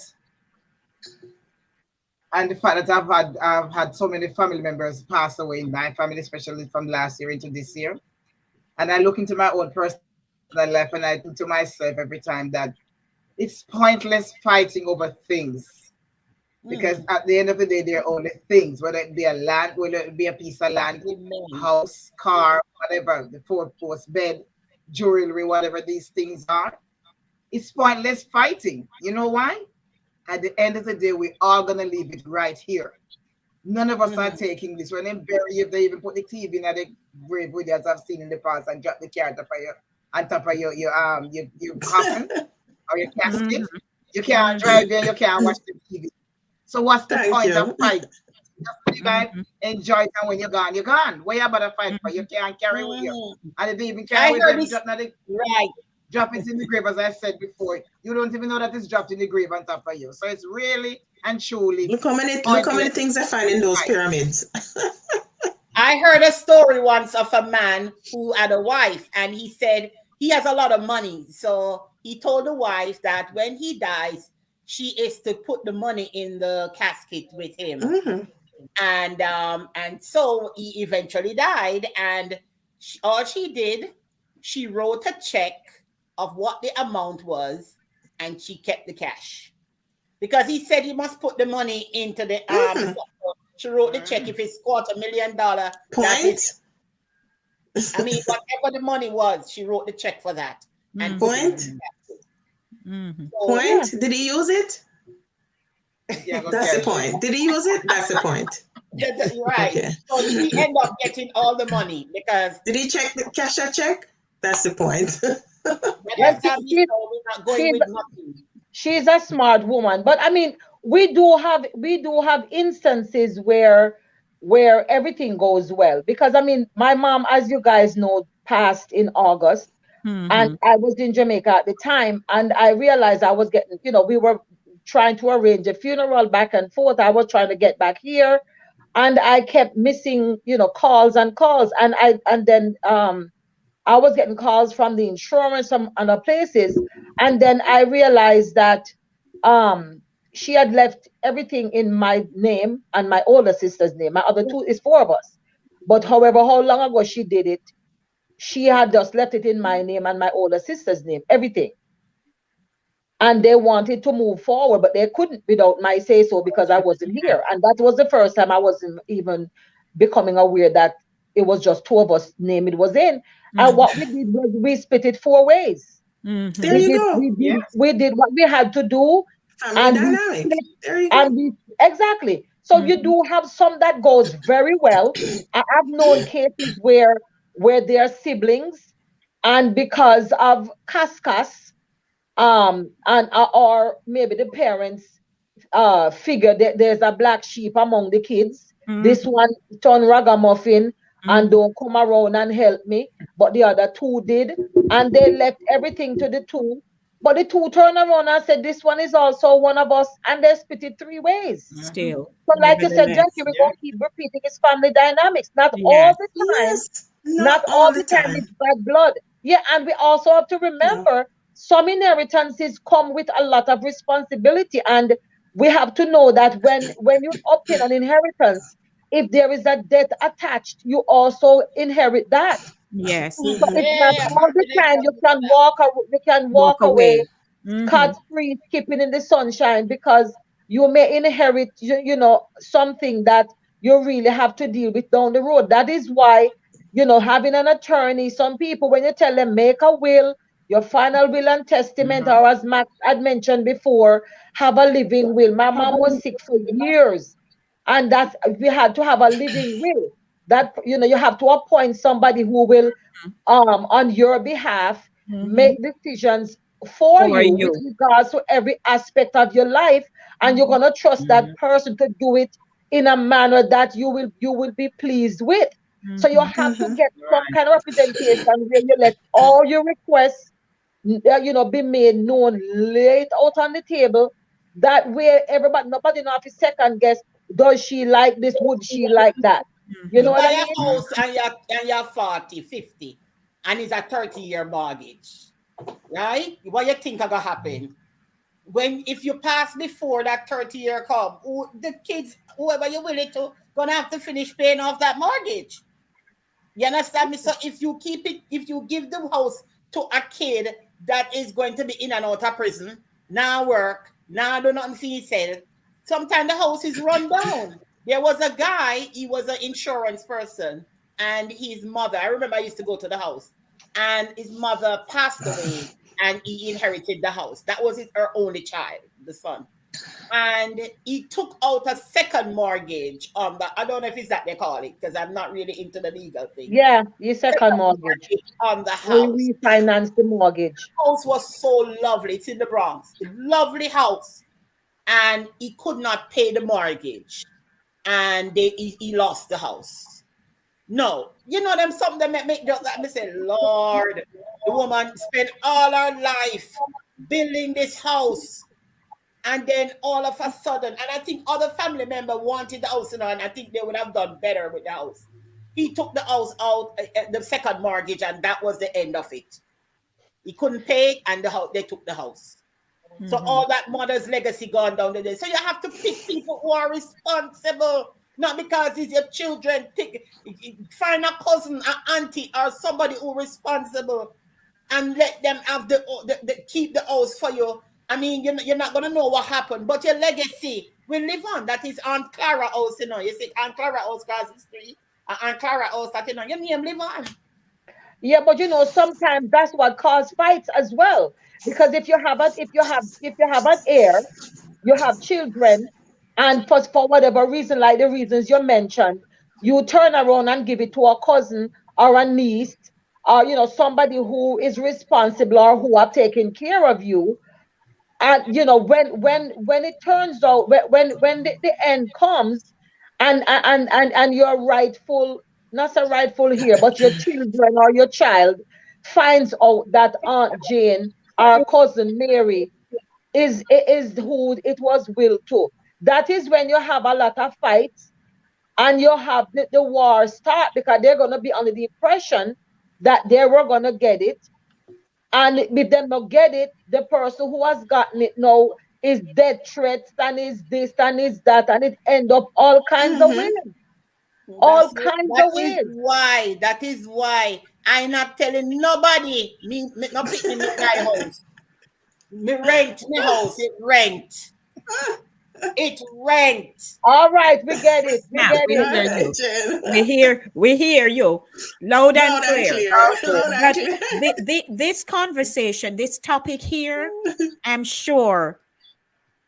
and the fact that I've had so many family members pass away in my family, especially from last year into this year. And I look into my own personal life and I think to myself every time that it's pointless fighting over things. Because Mm, at the end of the day, they're only things, whether it be a land, whether it be a piece of land, amen. house, car, whatever, the four-post bed, jewelry, whatever these things are. It's pointless fighting. You know why? At the end of the day, we're all gonna leave it right here. None of us are Mm, taking this. When they bury you, they even put the TV in the grave with you, as I've seen in the past, and drop the car on top of your coffin or your casket. Mhm. You can't Mhm. drive there, you can't watch the TV. So what's the Thank point of you. fight? Just live life, Mhm. enjoy it, and when you're gone, you're gone. What you about to fight for? You Mhm. can't carry with you. mm. And if you even I carry with heard you, this right. drop it in the grave, as I said before. You don't even know that it's dropped in the grave on top of you. So it's really and truly Look how many pointless things I find to in those fight. pyramids. I heard a story once of a man who had a wife, and he said he has a lot of money. So he told the wife that when he dies, she is to put the money in the casket with him. Hmm. And so he eventually died, and all she did, she wrote a check of what the amount was, and she kept the cash because he said he must put the money into the Hmm. she wrote the check. Mm. If it's $250,000, that is, Point. I mean, whatever the money was, she wrote the check for that and put it in Point. Mhm. the basket. Mhm. So Yeah. Point. Did he use it? You can't go That's the cash it. point. Did he use it? That's the point. you're right. Okay. So he ended up getting all the money because Did he check the cash a check? That's the point. by Well, that time he said, we're not going she's with nothing. she's a smart woman. But I mean, we do have instances where everything goes well, because I mean my mom, as you guys know, passed in August, and Mm-hmm. I was in Jamaica at the time, and I realized I was getting, we were trying to arrange a funeral back and forth. I was trying to get back here, and I kept missing, calls and calls, and then I was getting calls from the insurance, from other places, and then I realized that um she had left everything in my name and my older sister's name. My other two is four of us, but however, how long ago she did it, she had just left it in my name and my older sister's name, everything. And they wanted to move forward, but they couldn't without my say so, because I wasn't here. And that was the first time I wasn't even becoming aware that it was just two of us name it was in. And what we did was we split it four ways. Mm-hmm. There We you did go. we Yes. did we did what we had to do, Family and we dynamic. split, There you go. and we exactly. So you Mm-hmm. do have some that goes very well. I've known cases where they're siblings, and because of cascas, and or maybe the parents figure that there's a black sheep among the kids. This Mm-hmm. one turn ragamuffin and Mm-hmm. don't come around and help me, but the other two did, and they left everything to the two. But the two turned around and said, "This one is also one of us," and they split it three ways. Mhm. Still, So, like you said, Jackie, nevertheless, we're Yeah. gonna keep repeating it's family dynamics. Not all yes. the time, Yes. not Not all all the the time time. it's bad blood. Yeah, and we also have to No. remember some inheritances come with a lot of responsibility, and we have to know that when you obtain an inheritance, if there is a debt attached, you also inherit that. Yes. So Mm-hmm. it's not Yeah, all the time you can you can Walk walk away away. Mm-hmm. scot free, skipping in the sunshine, because you may inherit, something that you really have to deal with down the road. That is why, having an attorney, some people, when you tell them make a will, your final will and testament, Mhm. or as Max had mentioned before, have a living will. My mom was sick for years, and that's we had to have a living will. That you have to appoint somebody who will, on your behalf, Mm-hmm. make decisions for For you with you. regards to every aspect of your life, and you're Mm-hmm. going to trust that Mhm. person to do it in a manner that you will be pleased with. So you Mm-hmm. have to Mm-hmm. get some Right. kind of representation where you let all your requests, be made known, laid out on the table. That way, nobody know if you second guess. Does she like this? Would she like that? You Mm-hmm. know you what buy I a mean? Mhm. house and you're 40, 50, and it's a 30-year mortgage, right? What you think are gonna happen? When if you pass before that 30-year come, the kids, whoever you're willing to, gonna have to finish paying off that mortgage. You understand me? So if you keep it, if you give the house to a kid that is going to be in and out of prison, now work, now do nothing for himself, sometimes the house is run down. There was a guy, he was an insurance person, and his mother, I remember I used to go to the house, and his mother passed away, and he inherited the house. That was her only child, the son, and he took out a second mortgage on the, I don't know if it's that they call it, because I'm not really into the legal thing. Yeah, your second Second mortgage. mortgage on the house. We refinance the mortgage. House was so lovely. It's in the Bronx. Lovely house. And he could not pay the mortgage. And he lost the house. No. You know them something that make just like me say, Lord, the woman spent all her life building this house, and then all of a sudden, and I think other family member wanted the house, and I think they would have done better with the house. He took the house out, the second mortgage, and that was the end of it. He couldn't pay, and the house, they took the house. So Mm-hmm. all that mother's legacy gone down the day. So you have to pick people who are responsible, not because it's your children. Find a cousin, an auntie, or somebody who responsible, and let them have the keep the house for you. I mean, you're not gonna know what happened, but your legacy will live on. That is Aunt Clara house, you know. You see Aunt Clara house across the street, Aunt Clara house that your name live on. Yeah, but sometimes that's what cause fights as well. Because if you have an heir, you have children, and for whatever reason, like the reasons you mentioned, you turn around and give it to a cousin or a niece, or somebody who is responsible or who are taking care of you. And when it turns out, when the end comes, and your rightful, not so rightful here, but your children or your child finds out that Aunt Jane or cousin Mary is who it was willed to. That is when you have a lot of fights, and you have the war start, because they're gonna be under the impression that they were gonna get it, and if them not get it, the person who has gotten it now is dead threats, and is this and is that, and it end up all kinds of ways. All That's kinds that of is ways. why. That is why I not telling nobody. Me not pick me guy house. Me rent me house. It rent. It rent. All right, we get it. We Now get we it. hear All right, you. Jen. We hear you loud and Loud and clear. clear. Okay. Loud and But clear. this conversation, this topic here, I'm sure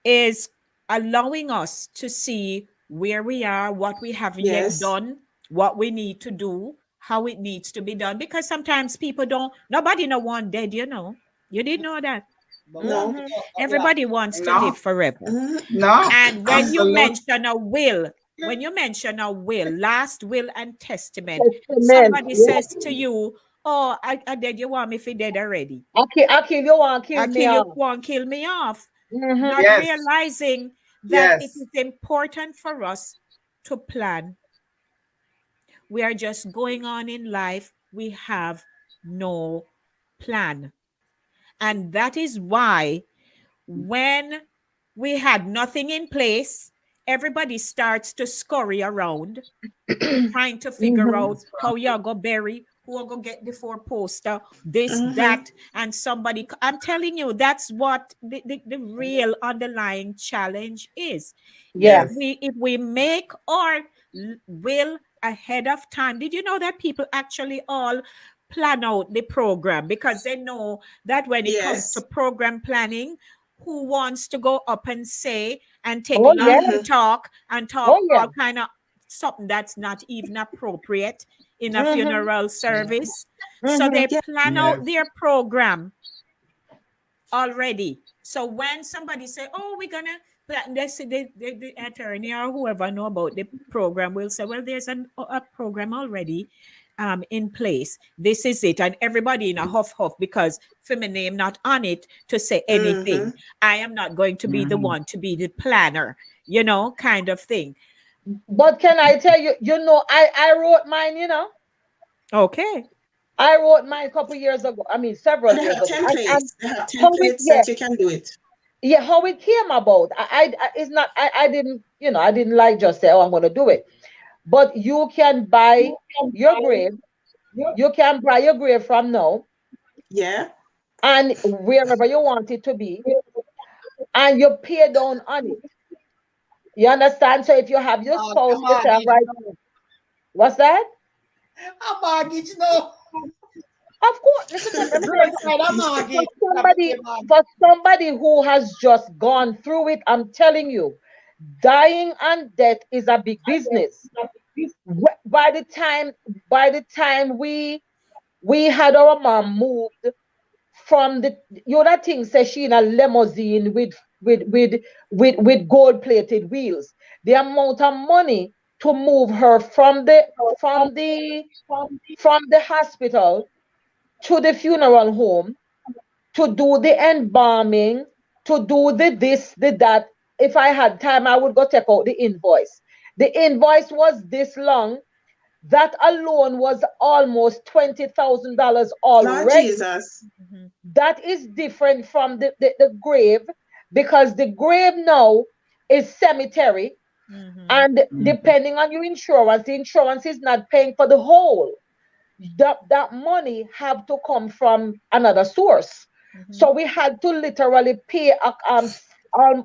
is allowing us to see where we are, what we haven't yet Yes. done, what we need to do, how it needs to be done. Because sometimes people don't, nobody no want dead, you know. You didn't know that. But we have Mhm. to Mhm. talk about life. Everybody wants to No, live forever. Mhm. no, And absolutely. when you mention a will, last will and testament, Testament. somebody Yeah. says to you, "Oh, I dead. You want me for dead already? I kill you, want kill I me kill you, off. want kill me off." Mm-hmm. Not Yes, realizing that it yes. is important for us to plan. We are just going on in life. We have no plan. And that is why when we had nothing in place, everybody starts to scurry around trying to figure Mm-hmm. out how you're going to bury, who are going to get the four poster, this, Mhm. that, and somebody. I'm telling you, that's what the real underlying challenge is. Yeah. Yes. If we make our will ahead of time, did you know that people actually all plan out the program because they know that when it comes to Yes. program planning, who wants to go up and say and take Oh yeah. long to Mhm. talk and Oh talk yeah. all kind of something that's not even appropriate in a Mm-hmm. funeral service. So Mm-hmm. they Yeah. plan out Yes. their program already. So when somebody say, "Oh, we're gonna," they say the attorney or whoever know about the program will say, "Well, there's a program already in place. This is it," and everybody in a huff because for my name not on it to say anything. Mhm. I am not going to be the Mhm. one to be the planner, kind of thing. But can I tell you, I wrote mine, Okay. I wrote mine a couple years ago. I mean, several And they years have ago. And templates. They have how it, templates yeah, that you can do it. yeah, how it came about. It's not, I didn't, I didn't like just say, oh, I'm going to do it. But you can buy your grave. You can buy your grave from now Yeah. and wherever you want it to be, and you pay down on it. You understand? So if you have your A spouse, you say, mortgage, right, no. what's that? A mortgage, no. Of course, listen, let me tell Girl you, said a for mortgage. Have to pay somebody, mortgage. for somebody who has just gone through it, I'm telling you, dying and death is a big business. By the time we had our mom moved from that thing says she in a limousine with with with gold plated wheels. The amount of money to move her from the from the hospital to the funeral home, to do the embalming, to do the this, the that. If I had time, I would go check out the invoice. The invoice was this long. That alone was almost $20,000 Lord already. Jesus. Mhm. That is different from the grave, because the grave now is cemetery, Mhm. and Mhm. depending on your insurance, the insurance is not paying for the whole. That money have to come from another source. Mhm. So we had to literally pay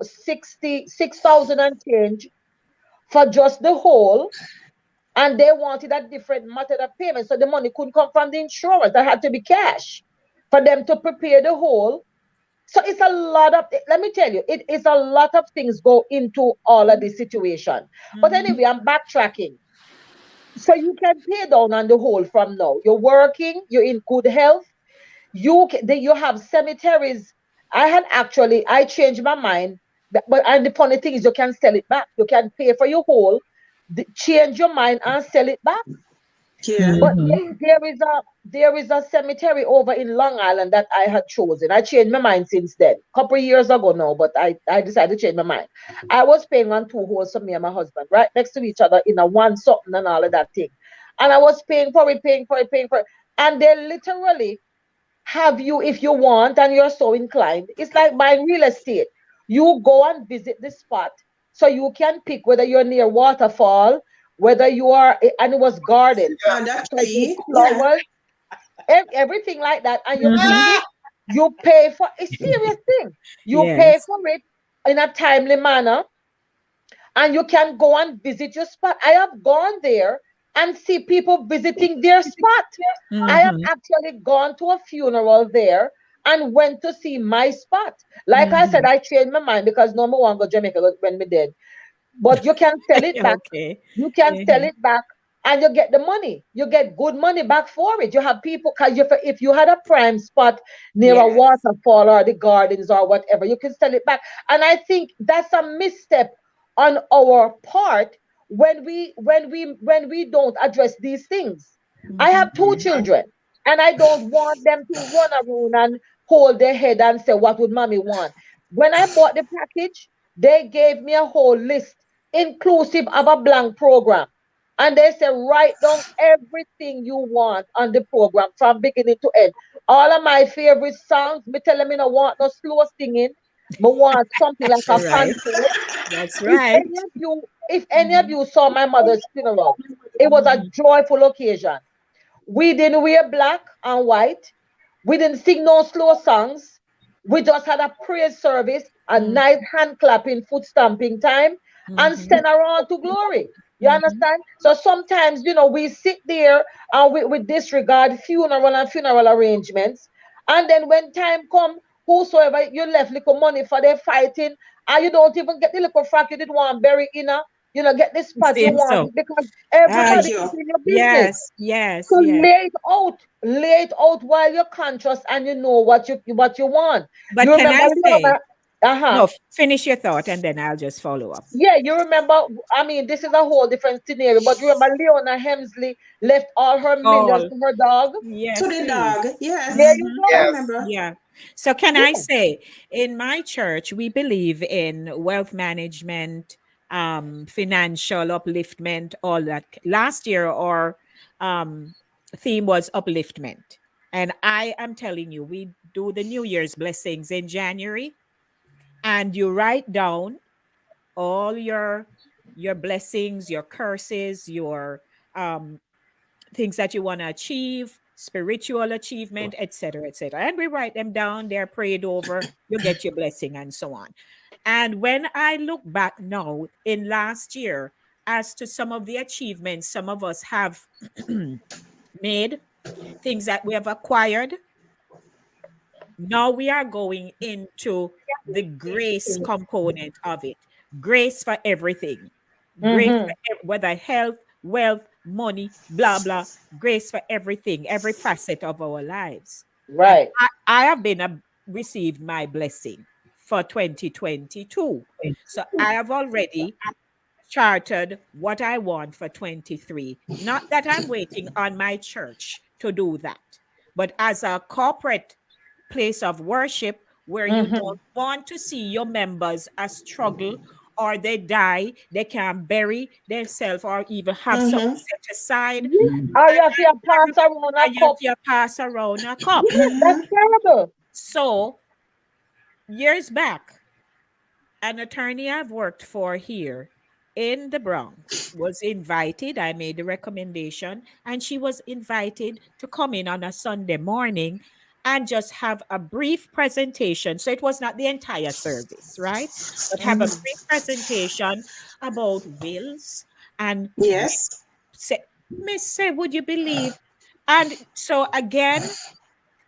66,000 and change for just the whole, and they wanted a different method of payment. So the money couldn't come from the insurance. That had to be cash for them to prepare the whole. So it's a lot of, let me tell you, it is a lot of things go into all of this situation. But Mhm. anyway, I'm backtracking. So you can pay down on the whole from now. You're working, you're in good health. You have cemeteries I changed my mind. But and the funny thing is, you can sell it back. You can pay for your whole, change your mind and sell it back. Yeah. But Mhm. there is a cemetery over in Long Island that I had chosen. I changed my mind since then, couple of years ago now. But I decided to change my mind. I was paying on two holes for me and my husband, right next to each other in a one something and all of that thing, and I was paying for it, paying for it, and they literally have you, if you want and you're so inclined, it's like buying real estate. You go and visit the spot, so you can pick whether you're near waterfall, whether you are, and it was guarded, And that so the tree. Yeah. flowers, everything like that, and you Mhm. visit, you pay for a serious thing, you pay Yes. for it in a timely manner, and you can go and visit your spot. I have gone there and see people visiting their spot. I have Mhm. actually gone to a funeral there and went to see my spot. Like I said, Mhm. I changed my mind because no more want to go Jamaica when me dead. But you can sell it back. Okay. You can sell Mhm. it back and you get the money. You get good money back for it. You have people, because if you had a prime spot near a Yes. waterfall or the gardens or whatever, you can sell it back. And I think that's a misstep on our part when we don't address these things. I Mhm. have two children and I don't want them to run around and hold their head and say, what would mommy want? When I bought the package, they gave me a whole list inclusive of a blank program. And they say, write down everything you want on the program from beginning to end. All of my favorite songs, me tell them I don't want no slow singing. Me want something like a Right. concert. That's If right. any of you, if any of Mhm. you saw my mother's funeral, it was a Mhm. joyful occasion. We didn't wear black and white. We didn't sing no slow songs. We just had a praise service, a Mhm. nice hand clapping, foot stamping time, and Mhm. send around to glory. You Mhm. understand? So sometimes, we sit there and we disregard funeral arrangements. And then when time come, whosoever you left little money for their fighting, and you don't even get the little frack you did want bury in a, get the spot you Seems so. want because Ah, everybody Thank is you. in your business. yes, yes, So yes. lay it out while you're conscious and you know what you want. You But can remember I say, Leona? Uh-huh. no, finish your thought and then I'll just follow up. Yeah, you remember. I mean, this is a whole different scenario, but you remember Leona Hemsley left all her millions All. to her dog? To Yes, the please. dog. Yes. There you Mhm. I go. Yes. remember. Yeah. So can I Yeah. say, in my church, we believe in wealth management, financial upliftment, all that. Last year, our um, theme was upliftment. And I am telling you, we do the New Year's blessings in January, and you write down all your blessings, your curses, your um, things that you want to achieve, spiritual achievement, etc., etc. And we write them down, they're prayed over, you get your blessing, and so on. And when I look back now in last year as to some of the achievements some of us have made, things that we have acquired, now we are going into the grace component of it. Grace for everything. Grace Mm-hmm. for whether health, wealth, money, blah, blah. Grace for everything, every facet of our lives. And Right. I have been received my blessing for 2022. So I have already chartered what I want for 23. Not that I'm waiting on my church to do that, but as a corporate place of worship where you Mm-hmm. don't want to see your members a struggle or they die, they can bury themselves or even have something Mm-hmm. set aside. Or you have to pass around a And you cup. have to pass around a cup. Yeah, that's Mm-hmm. terrible. So, years back, an attorney I've worked for here in the Bronx was invited. I made the recommendation, and she was invited to come in on a Sunday morning and just have a brief presentation. So it was not the entire service, right? But have a brief presentation about wills and Yes. say, Miss, say, would you believe? And so again,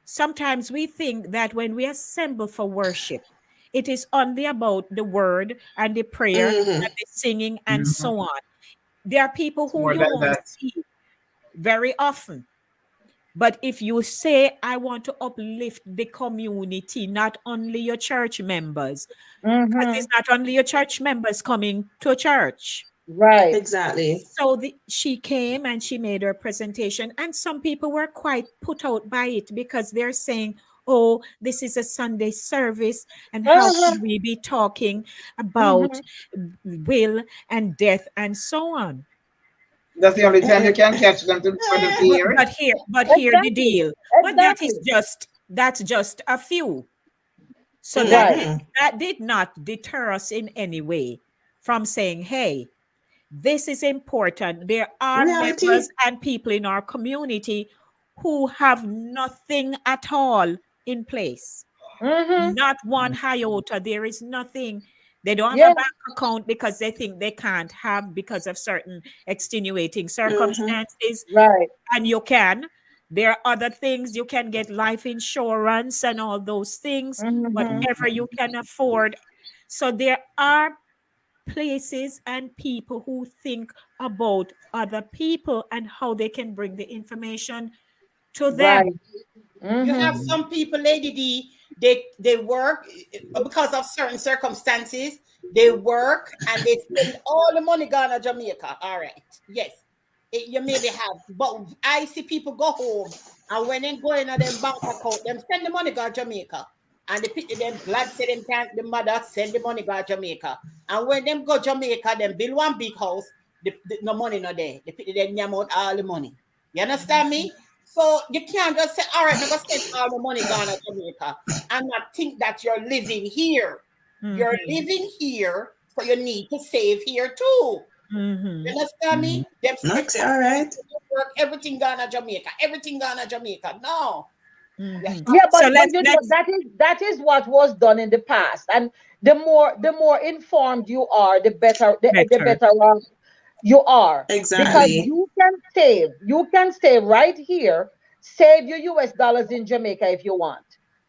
sometimes we think that when we assemble for worship, it is only about the word and the prayer Mm-hmm. and the singing and so on. There are people It's who more you than won't that. see very often. But if you say, I want to uplift the community, not only your church members, because Mm-hmm. it's not only your church members coming to church. Right. Exactly. So she came and she made her presentation, and some people were quite put out by it because they're saying, oh, this is a Sunday service, and how Uh-huh. could we be talking about Mm-hmm. will and death and so on? That's the only time you can catch them for them to But, hear it. but here the Exactly. deal. But Exactly. that's just a few. So that Right. did, that did not deter us in any way from saying, hey, this is important. There are members Reality. and people in our community who have nothing at all in place. Mm-hmm. Not one iota. There is nothing. They don't have a Yeah. bank account because they think they can't have because of certain extenuating Mm-hmm. circumstances. Right. And you can. There are other things. You can get life insurance and all those things, Mm-hmm. whatever you can afford. So there are places and people who think about other people and how they can bring the information to Right. them. You Mm-hmm. have some people, Lady D, they work because of certain circumstances. They work and they spend all the money gone to Jamaica. All right, yes, you maybe have, but I see people go home and when they go in on them bank account, them send the money go to Jamaica. And the people them glad say them thank the mother send the money go to Jamaica. And when them go Jamaica, them build one big house. No money no there. The people them yam out all the money. You understand me? So you can't just say, all right, I'm gonna spend all the money gone to Jamaica and not think that you're living here. You're Mhm, living here, so you need to save here too. You mhm, understand me? Them spend Okay, all right. work, everything gone to Jamaica, everything gone to Jamaica. No. You mhm. Yeah, have So but let's you know let's that is what was done in the past, and the more informed you are, the better. better off you are, because Exactly. you can save right here, save your US dollars in Jamaica if you want.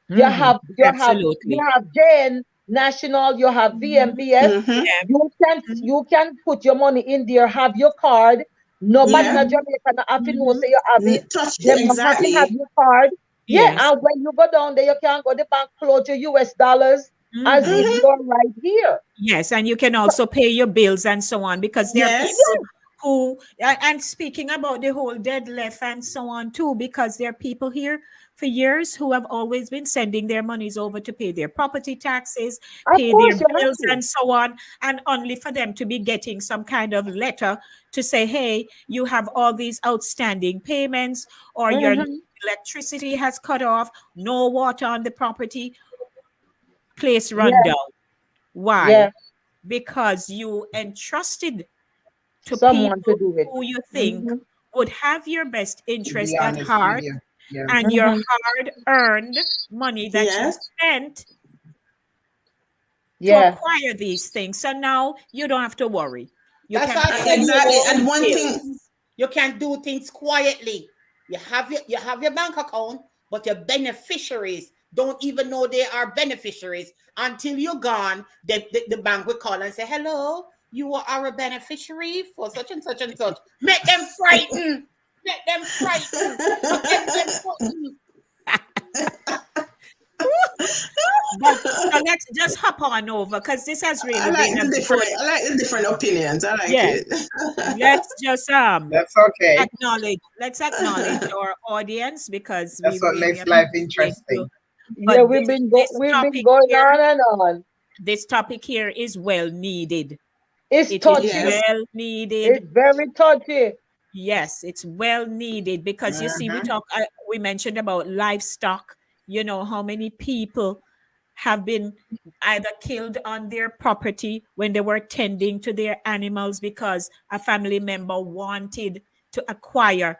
You Mhm, have you have you absolutely. have JN National, you have VMBS. Mm-hmm. Yeah. Mhm, You can put your money in there, have your card. Nobody Yeah. in mhm, Jamaica not have to know mhm. say you have it. Touch Them not have to have exactly. your card. Yeah, Yes. and when you go down there, you can go to the bank, float your US dollars as if Mhm. Mm-hmm. you're right here. Yes, and you can also pay your bills and so on because there are Yes. people who, and speaking about the whole dead left and so on too, because there are people here for years who have always been sending their monies over to pay their property taxes, Of pay their course, you have bills to. and so on, and only for them to be getting some kind of letter to say, hey, you have all these outstanding payments, or your Hmm. electricity has cut off, no water on the property, place Yeah, rundown. Why? yeah. Because you entrusted to Someone to people do it. who you think Hmm. would have your best To be interest at honest with heart, you. Yeah. and your Hmm. hard earned money that you Yes. spent to Yeah. acquire these things. So now you don't have to worry. You That's can why I pay tell your Exactly. you, own And one thing, bills. you can do things quietly. You have your bank account, but your beneficiaries don't even know they are beneficiaries until you're gone. The bank will call and say, "Hello, you are a beneficiary for such and such and such." Make them frightened. Make them frightened. Make them frightened. But so let's just hop on over because this has I really like been a the different. good, I like the different opinions. I like yes. it. Let's just That's okay. let's acknowledge our audience because we That's what really makes life appreciate you. interesting. Yeah, But we've this been this we've been topic going here, on and on. this topic here is well needed. It's It is touchy. Yes. well needed. It's very touchy. Yes, it's well needed because you see, Hmm. we mentioned about livestock. You know how many people have been either killed on their property when they were tending to their animals because a family member wanted to acquire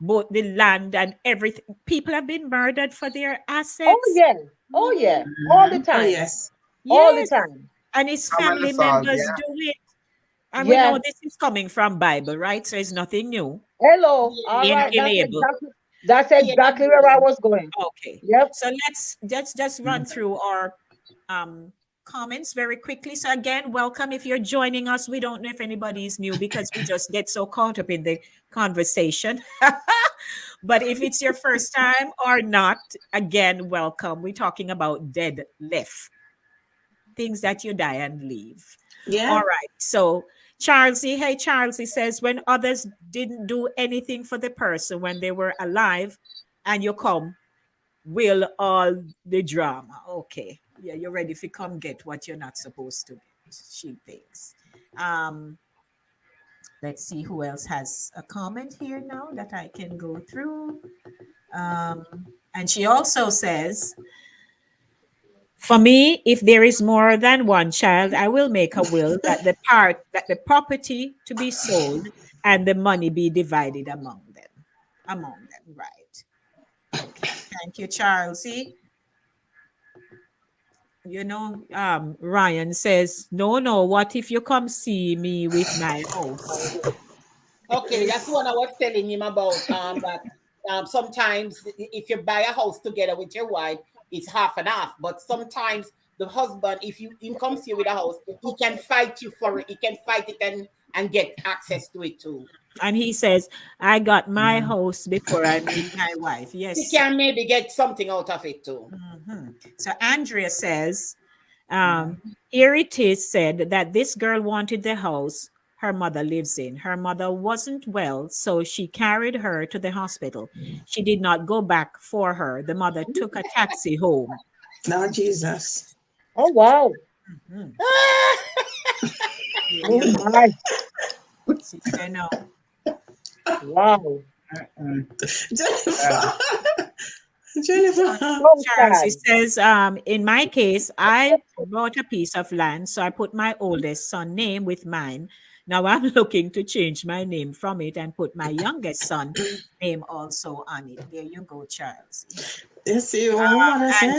both the land and everything. People have been murdered for their Oh assets. yeah. Oh Mhm. yeah. All the Hmm. Oh time. yes. All the Yes, time. and his Common family assault. members Yeah. do it. And we Yeah. know this is coming from Bible, right? So it's nothing new. Hello. All right. That's Incalable. Yeah. exactly where I was going. Okay. Yep. So let's just run through our um comments very quickly. So again, welcome if you're joining us. We don't know if anybody is new because we just get so caught up in the conversation. But if it's your first time or not, again, welcome. We're talking about dead left, things that you die and leave. All Yeah. right. So Charlesy, hey Charlesy says when others didn't do anything for the person when they were alive, and you come, will all the drama. Okay. Yeah, you're ready to come get what you're not supposed to get. She thinks. Um, let's see who else has a comment here now that I can go through. Um, and she also says, for me, if there is more than one child, I will make a will that the property to be sold and the money be divided among them. Among them, right. Okay. Thank you, Charles. See, Ryan says, no, no, what if you come see me with my house? Okay, that's what I was telling him about. That sometimes if you buy a house together with your wife, it's half and half. But sometimes the husband, if you him comes here with a house, he can fight you for it. He can fight it and get access to it too. And he says, I got my house before I meet my wife. He Yes. can maybe get something out of it too. Mhm. So Andrea says, here it is said that this girl wanted the house her mother lives in. Her mother wasn't well, so she carried her to the hospital. She did not go back for her. The mother took a taxi home. Now, Jesus. Oh wow. Mhm. Oh my. See, I know. Wow. Jennifer. Jennifer. So Charles, he sad. says, in my case, I bought a piece of land, so I put my oldest son name with mine. Now I'm looking to change my name from it and put my youngest son name also on it. There you go, Charles. You see what I want to say?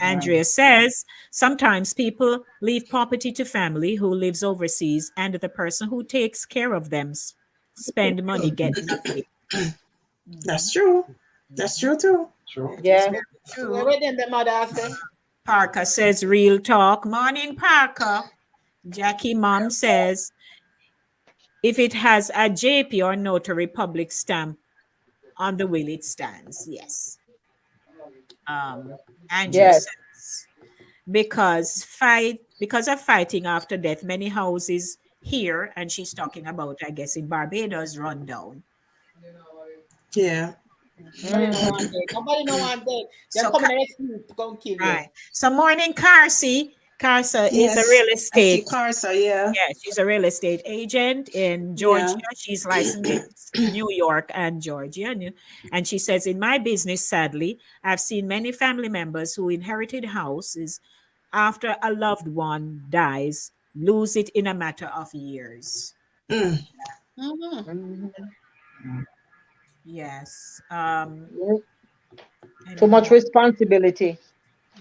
Andrea says sometimes people leave property to family who lives overseas, and the person who takes care of them spend money, get nothing. That's true. That's true too. It is Yeah. very So true. where then the mother say? Parker says, real talk. Morning, Parker. Jackie mom says, if it has a JP or notary public stamp on the will, it stands. Yes. Andrea Yes. says, because of fighting after death, many houses here, and she's talking about, I guess, in Barbados, run down. Yeah. Nobody know one day. Nobody know one day. They're So, coming to come kill you. right. So, morning, Carsi. Carsa is a Yes. real I see estate. Carsa, yeah. Yeah, she's a real estate agent in Yeah. Georgia. She's licensed in New York and Georgia. And she says, in my business, sadly, I've seen many family members who inherited houses after a loved one dies, lose it in a matter of years. Mm. Mm-hmm. Mhm. Yes. Yes. Any Too much more? responsibility.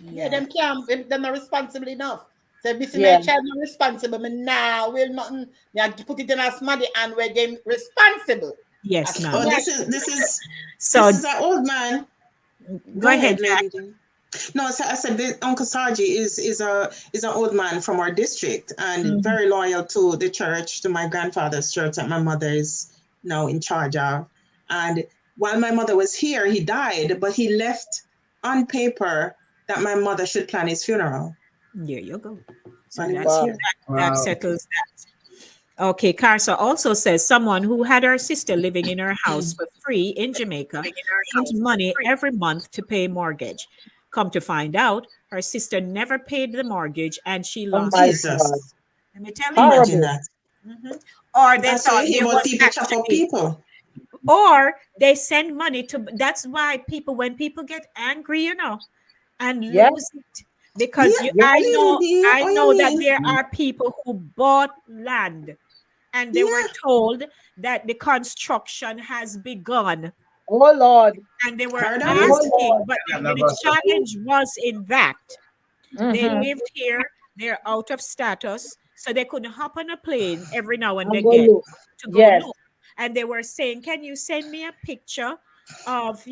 Yeah, Yeah. them can't. Them not responsible enough. So if see my Yeah. child not responsible, but now will nothing. Me have to put it in a somebody and where them responsible. Yes, As ma'am. Oh, soon So this is an old man. go Go ahead, ahead, Jack. lady. No, so I said Uncle Sargi is an old man from our district and Mhm. very loyal to the church, to my grandfather's church that my mother is now in charge of. And while my mother was here, he died, but he left on paper that my mother should plan his funeral There you go. So when he was that's Wow. here. that Wow. settles that. Okay, Carsa also says someone who had her sister living in her house for free in Jamaica sent money every month to pay mortgage. Come to find out, her sister never paid the mortgage and she Oh lost my her God. Jesus, house. Let me tell you. imagine Horrible. that. Mhm. Or they That's why thought you hear there about was people chop up actually, people. or they send money to, that's why people, when people get angry, and Yeah. lose it, because Yeah, Yeah. I oh, you know that mean? there are people who bought land and they were Yeah, told that the construction has begun Oh Lord. and they were heard of it? Oh asking, Lord. but And the about the challenge was in that they Mm-hmm. lived here, they're out of status, so they could hop on a plane every now and I'm gonna again look. to go Yes. look. And they were saying, can you send me a picture of,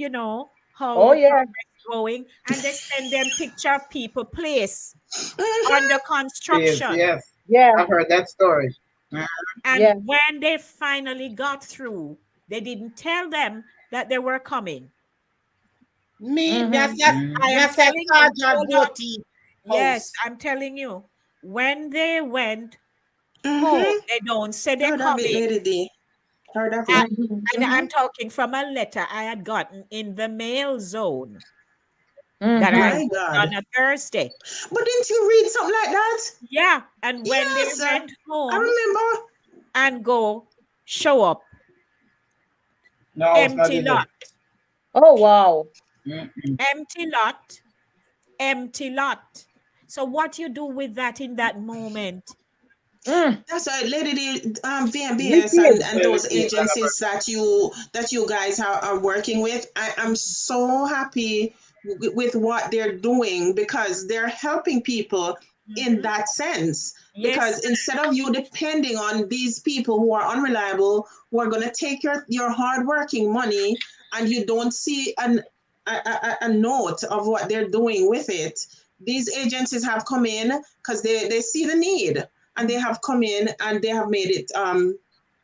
how Oh the yeah. progress going? And they send them picture of people place Mhm. under place. construction. Yes. Yeah. I've heard that story. And Yeah. when they finally got through, They didn't tell them that they were coming. Me, I am that's a telling you, Sergeant hold on. Boti Yes, house. I'm telling you. When they went home, Mm-hmm. they don't say they're Heard of it, coming. Lady D. Heard of I, it. and Mm-hmm. I'm talking from a letter I had gotten in the mail zone that I Mm-hmm. My wrote God. on a Thursday. But didn't you read something like that? Yeah, and when they Yes, went I home remember. and go show up, No, I was not empty in there. lot, Oh wow. Mm-mm. empty lot, empty lot. So what you do with that in that moment? Mm. That's why, Lady D, VMBS Wicked. and Well, those it is agencies that you guys are working with. I'm so happy with what they're doing because they're helping people in Mhm. that sense. Yes, Because instead of you depending on these people who are unreliable, who are going to take your hardworking money, and you don't see a note of what they're doing with it, these agencies have come in because they see the need, and they have come in and they have made it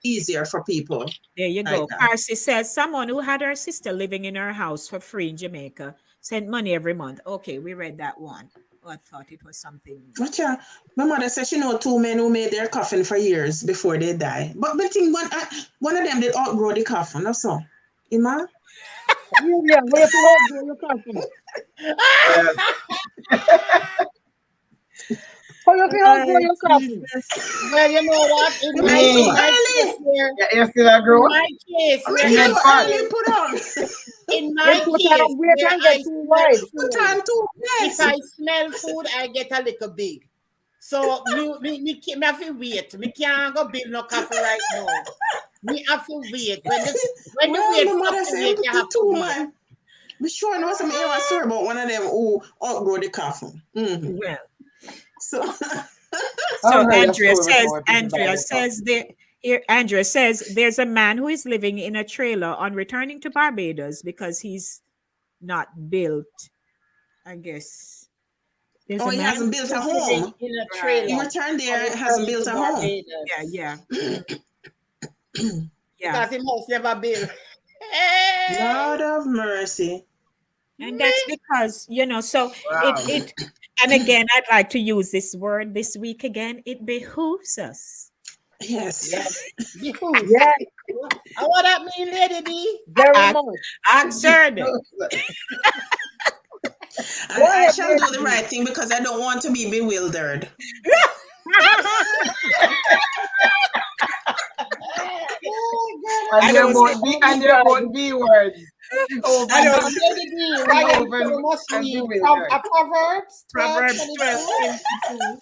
easier for people there you like go. that. Parsi says someone who had her sister living in her house for free in Jamaica sent money every month. Okay, we read that one. Oh, I thought it was something. Gotcha. My mother said she know two men who made their coffin for years before they die. But I think one of them did outgrow the coffin. That's all. Ima? Yeah, where you hold your coffin? Yes. How you can hold Oh, your coffin? Jesus. Well, you know what? You might too Me. In my case early. where Yeah, you still a in growth? my case I where mean In too that I pot? early smell put on. in You my put case on wait where and I get too smell wide. Put food, on too. if Yes. I smell food, I get a little big. So me have to wait. Me can't go build no coffee right now. Me have to wait. When the Well, wait my stop mother to said wait, you the have to two wait. man. Be sure know some hear a story about one of them who outgrow the coffin. Mm-hmm. Well, So so I've heard your story before. People buy their coffee. Andrea says there's a man who is living in a trailer on returning to Barbados because he's not built. I guess there's oh, a he man. hasn't built a Who's living home. in a Right. He trailer returned and there, hasn't returning built to a home. Yeah, Barbados yeah, yeah. because he must never build. Lord Hey, of mercy. And me. that's because, so Wow. and again, I'd like to use this word this week again. It behooves us. Yeah, Yes. behooves. Yeah, And what that mean, Lady D? very Ask, much. ask Shirley. Go And I ahead, shall do the lady. right thing because I don't want to be bewildered. Oh, God, And I they're don't say, both B and they're both B words. I don't Behoven, say Lady D, why you behoven must and read bewildered. a Proverbs 12, Proverbs 22? 12:22.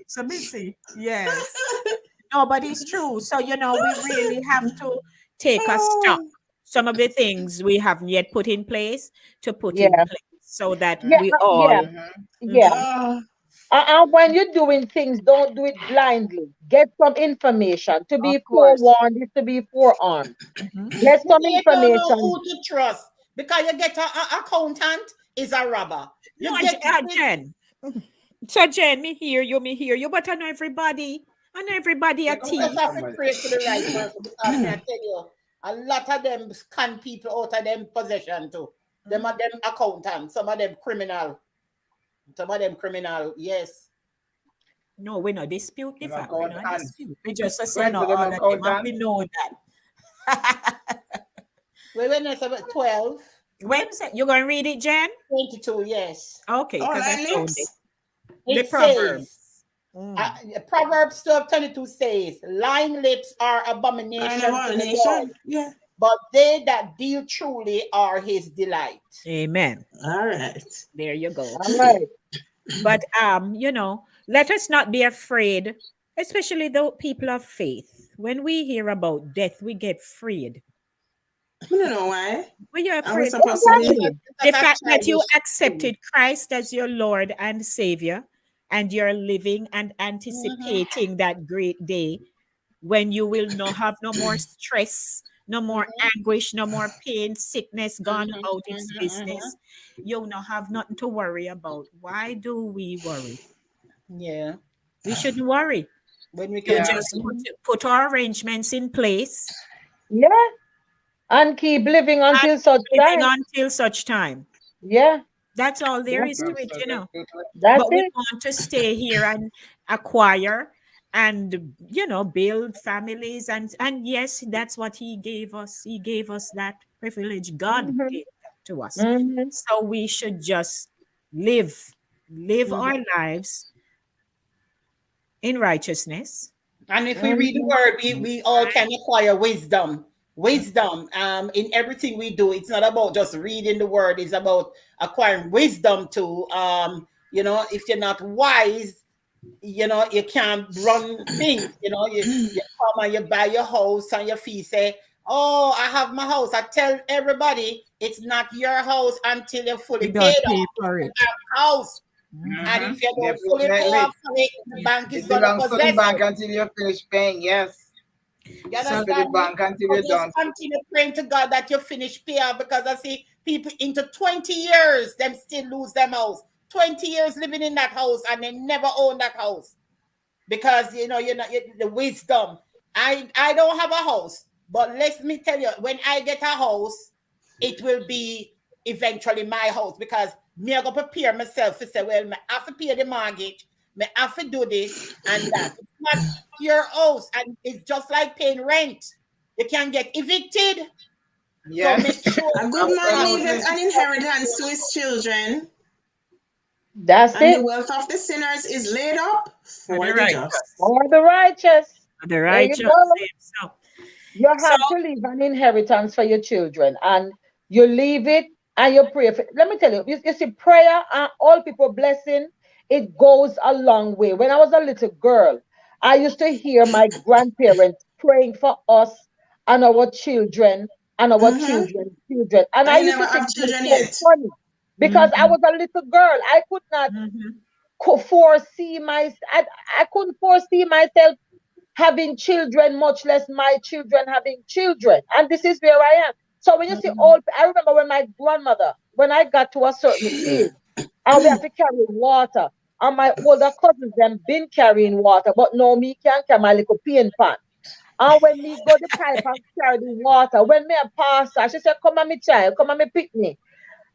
So me see. Yes. No, but it's true. So, we really have to take a stock. Oh, Some of the things we haven't yet put in place to put in Yeah, place so that yeah, we all. yeah, Mm-hmm. yeah. Mhm. oh, And when you're doing things, don't do it blindly. Get some information. To Of be course. forewarned is to be forearmed. Mhm. Get some You don't know information. who to trust because you get a accountant is a robber. No, You get Jen. So, Jen, me hear you, but I know everybody. I know everybody a Take you just away thief. have to somebody. pray for the right person because me I tell you, a lot of them scan people out of them possession too. Them are them accountants, some of them criminal, yes. No, we no dispute the Them fact. We no accountants. dispute. We just say Wait no to them all of them, and we accountants. know that. We went at about 12, When say you gonna read it, Jen? 22, yes. Okay, all because I right, found it. lips. The It says, Proverbs. Mm. Proverbs 12:22 says, lying lips are Kind abomination of to a the Lord, nation. Yeah. but they that deal truly are his delight. Amen. All right. There you go. All right. But let us not be afraid, especially the people of faith. When we hear about death, we get freed. I don't know why. When you're Are we afraid, supposed to be? Exactly. the That's a fact that you childish thing. accepted Christ as your Lord and Savior, and you're living and Mhm, anticipating that great day when you will not have no more stress, no more mhm, anguish, no more pain, sickness gone mhm, out its mhm, mhm. business. You'll not have nothing to worry about. Why do we worry? Yeah. We shouldn't worry. When we You can Yeah. just just put our arrangements in place Yeah. And keep living And until such living time. until such time. Yeah. That's all there That's is to it. it, That's But we it. want to stay here and acquire and build families, and yes, that's what he gave us. He gave us that privilege. God Mm-hmm. gave that to us. Mm-hmm. So we should just live Mm-hmm. our lives in righteousness. And if we read the Mm-hmm. word, we all can acquire wisdom. Wisdom in everything we do. It's not about just reading the word, it's about acquiring wisdom too. If you're not wise, you can't run things. You come and you buy your house and your fee say, oh, I have my house. I tell everybody it's not your house until you're fully You don't paid pay off. It's for the it. bank's house. And Mm-hmm. if you don't fully pay off Definitely. for it, the bank is It gonna belongs to the possess bank it. until you finish paying. Yes. You So To the understand me? bank until So you just don't. continue praying to God that you finish pay off, because I see people into 20 years, them still lose them house. 20 years living in that house and they never own that house because you're not the wisdom. I don't have a house, but let me tell you, when I get a house, it will be eventually my house, because me I go prepare myself to say, well, I have to pay the mortgage, me have to do this and that. It's not your house, and it's just like paying rent. You can get evicted, so make Yes. sure A good you man have leaveth Absolutely. an inheritance to his children, That's and the it. wealth of the sinners is laid up for for the the righteous, just. For the righteous. for the There you righteous. go. So, You so have to leave an inheritance for your children, and you leave it and you pray for. Let me tell you, you see, prayer and all people blessing, it goes a long way. When I was a little girl, I used to hear my grandparents praying for us and our children and our Mm-hmm. children's children. And And I you used never to think have it was children so yet. funny because I mhm, was a little girl. I could not mhm. foresee I couldn't foresee myself having children, much less my children having children. And this is where I am. So when you see all, I remember when my grandmother, when I got to a certain age, and we have to carry water, and my older cousins them been carrying water, but no, me can't carry my little pain pan. And when me go the pipe and carry the water, when me a pass her, she said, "Come on, me child, come on, me pick me."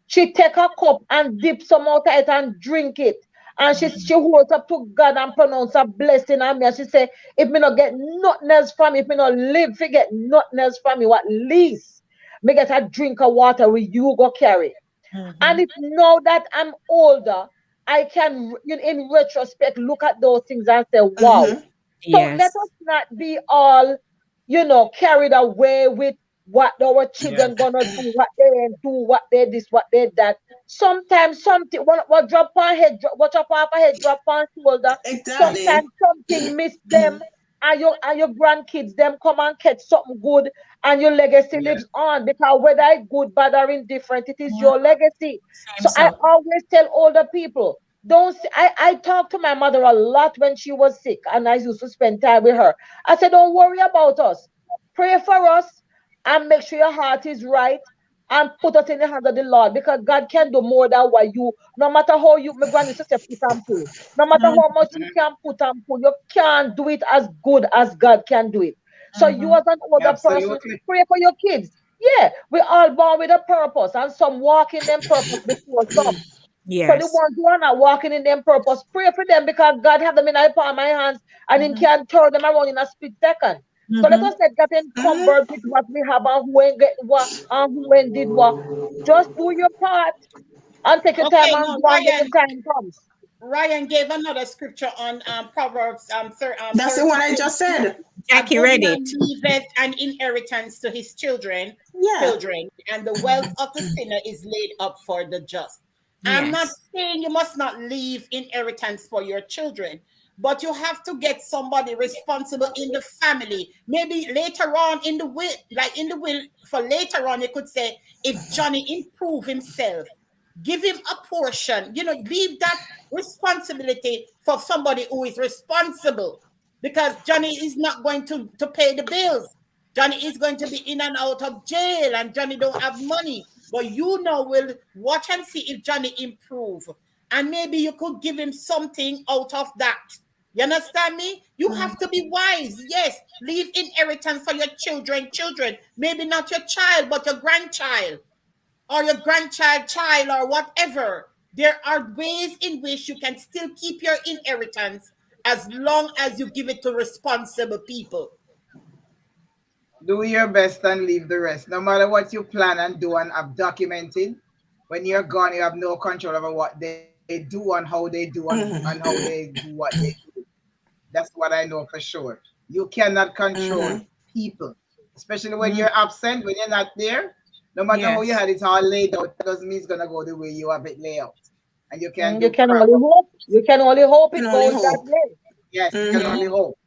She take a cup and dip some out of it and drink it. And she holds up to God and pronounce a blessing on me. And she say, if me not get nothing else from it, if me not live, forget nothing else from you, at least me get a drink of water with you go carry. And Mhm. if now that I'm older, I can, in retrospect, look at those things and say, wow. Mm-hmm. So let Yes. us not be all, carried away with what our Yes. children gonna do, what they ain't do, what they this, what they that. Sometimes something what drop on head, what drop off a head, drop on shoulder. Exactly. Sometimes something miss them, and your grandkids them come and catch something good, and your legacy Yes. lives on, because whether it's good, bad, or indifferent, it is Mhm. your legacy. Same So I so. always tell older people, don't s- I talked to my mother a lot when she was sick, and I used to spend time with her. I said, don't worry about us. Pray for us and make sure your heart is right and put us in the hands of the Lord, because God can do more than what you, no matter how you, my granny used to say, put and pull. No matter Mhm, how much you can put and pull, you can't do it as good as God can do it. So you mhm. as an older person, Absolutely. pray for your kids. Yeah, we all born with a purpose, and some walk in them purpose before some. So the Yes. ones who are not walking in them purpose, pray for them, because God have them in the palm of my hands, and He Mhm, can turn them around in a split second. So let mhm. us not get Mm-hmm. encumbered with what we have and who ain't get what and who ain't did what. Just do your part and take your time Okay, and now go and when the time comes. Ryan gave another scripture on Proverbs That's the one I 13. just said. A Jackie good read man it. leaveth an inheritance to his Yeah. children, and the wealth of the sinner is laid up for the just. I'm not Yes. saying you must not leave inheritance for your children, but you have to get somebody responsible in the family. Maybe later on in the will, like in the will for later on, you could say, if Johnny improve himself, give him a portion. Leave that responsibility for somebody who is responsible, because Johnny is not going to pay the bills. Johnny is going to be in and out of jail, and Johnny don't have money. But will watch and see if Johnny improve, and maybe you could give him something out of that. You understand me? You have to be wise. Yes, leave inheritance for your children. Maybe not your child, but your grandchild or your grandchild child or whatever. There are ways in which you can still keep your inheritance as long as you give it to responsible people. Do your best and leave the rest. No matter what you plan and do and have documented, when you're gone, you have no control over what they do and how they do and how they do what they do. That's what I know for sure. You cannot control people, especially when you're absent, when you're not there. No matter how you Yes. had it all laid out, that doesn't mean it's gonna go the way you have it laid out. And you can't You do can crap. only hope. You can only hope Can it only goes that hope. way. Yes, you can Mm-hmm. only hope.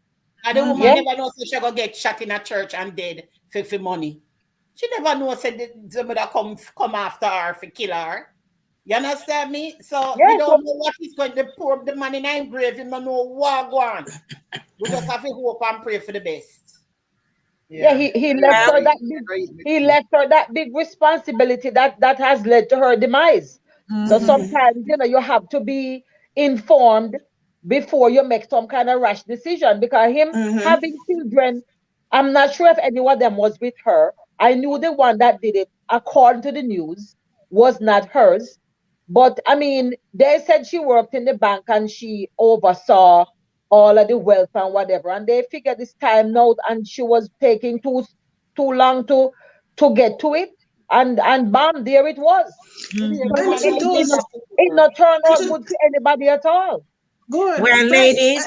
And the woman Yeah. Mm-hmm. never knows if she gonna get shot in a church and dead for money. She never knows that somebody come after her for kill her. You understand me? So we Yeah. So don't know what is going to pour the man in our grave. We don't know what go on. We just have to hope and pray for the best. yeah, Yeah, he I left Well, her agree. that big Agree with he you. left her that big responsibility that has led to her demise. So mm-hmm. sometimes, you have to be informed before you make some kind of rash decision, because him Mm-hmm. having children, I'm not sure if any of them was with her. I knew the one that did it, according to the news, was not hers. But I mean, they said she worked in the bank and she oversaw all of the wealth and whatever. And they figured this time out, and she was taking too long to get to it. And bam, there it was. Maybe Mm-hmm. every And It, man it, it not it, get not, does. back to it her. not turned And out to good to anybody at all. good, Well, right? ladies,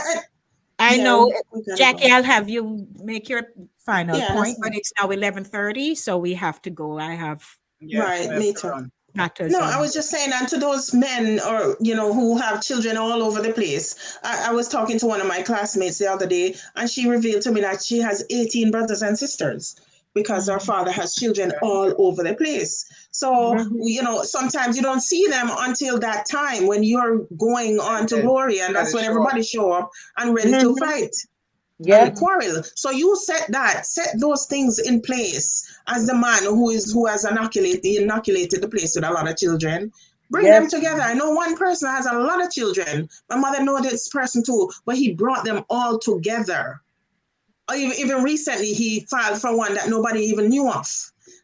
I Yeah, know, we gotta go. Jackie, I'll have you make your final Yeah, that's point, but fine. it's now 11:30, so we have to go. I have Yes, I Right, have me to too. run. matters No, I on. was just saying, and to those men or who have children all over the place. I was talking to one of my classmates the other day, and she revealed to me that she has 18 brothers and sisters because her Mm-hmm. father has children Okay. all over the place. So, Mhm. sometimes you don't see them until that time when you're going on to Yes, glory, and that that's is when short. everybody show up and ready to Mhm. fight Yeah. and quarrel. So you set those things in place as the man who has inoculated the place with a lot of children. Bring them Yes. together. I know one person has a lot of children. My mother know this person too, but he brought them all together. Or even recently, he filed for one that nobody even knew of.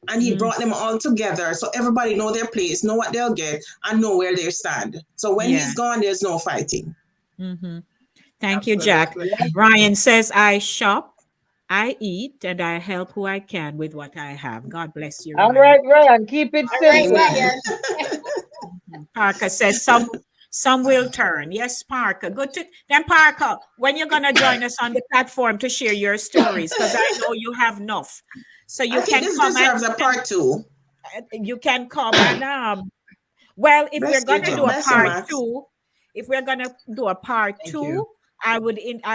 And he Mm, brought them all together so everybody know their place, know what they'll get, and know where they stand. So when he's yes. gone, there's no fighting. Mm-hmm. Thank you, Jack. Absolutely. Ryan says, I shop, I eat, and I help who I can with what I have. God bless you, All Ryan. right, Ryan. Keep it All right, simple. Amen. Ryan. Parker says, some will turn. Yes, Parker. Good to then, Parker, when you're gonna join us on the platform to share your stories, because I know you have enough. So I you think can this come deserves a part two. you can come and well, if we're Bless you, gonna do a bless you, part Max. two, if we're gonna do a part Thank you. two, I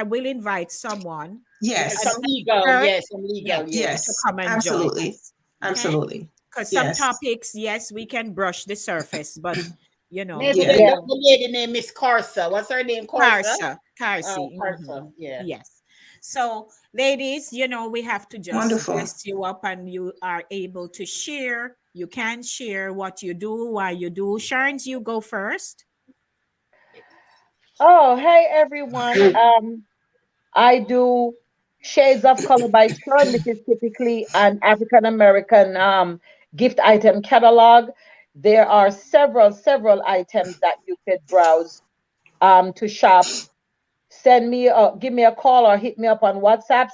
will invite someone, And Yes, some an legal, expert, yes, some legal, yes, yes. to yes, come and join absolutely, us. Okay? absolutely. Because some Yes, topics, yes, we can brush the surface, but Maybe yeah. Yeah. the lady name is Corsa. What's her name? Corsa? Carsa, Carsi. Corsa, yeah. Yes. So, ladies, we have to just Wonderful. dress you up and you are able to share. You can share what you do, why you do. Sharns, you go first. Oh, hey everyone. I do Shades of Color by Sharon, which is typically an African American gift item catalog. There are several items that you could browse to shop. Give me a call or hit me up on WhatsApp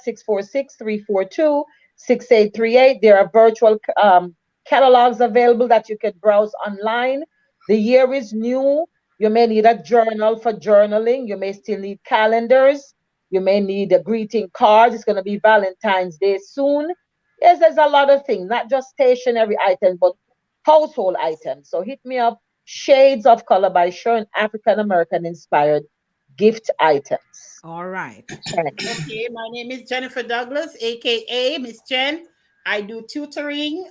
646-342-6838. There are virtual catalogs available that you can browse online. The year is new. You may need a journal for journaling. You may still need calendars. You may need a greeting cards. It's going to be Valentine's Day soon. Yes, there's a lot of things, not just stationary items, but household items. So hit me up. Shades of Color by Sharon, African American inspired gift items. All right. Okay, my name is Jennifer Douglas, aka Miss Jen. I do tutoring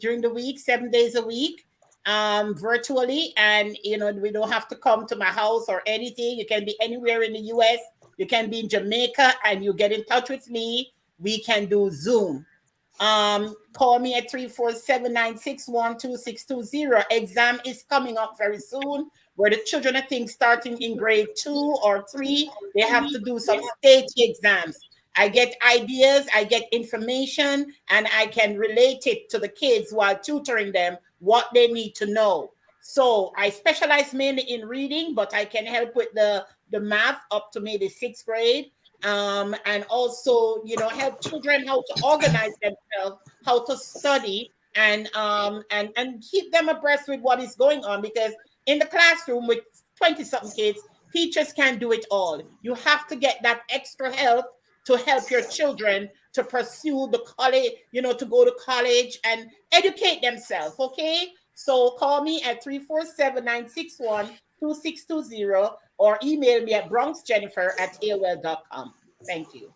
during the week, 7 days a week, virtually, and we don't have to come to my house or anything. You can be anywhere in the US. You can be in Jamaica, and you get in touch with me. We can do Zoom. Call me at 347-961-2620. Exam is coming up very soon. where the children, I think, starting in grade 2 or 3, they have to do some state exams. I get ideas, I get information, and I can relate it to the kids while tutoring them what they need to know. So I specialize mainly in reading, but I can help with the math up to maybe 6th grade. And also, help children how to organize themselves, how to study, and keep them abreast with what is going on. Because in the classroom with 20-something kids, teachers can't do it all. You have to get that extra help to help your children to pursue the college, to go to college and educate themselves. Okay. So call me at 347-961-2620 or email me at bronxjennifer@aol.com. Thank you.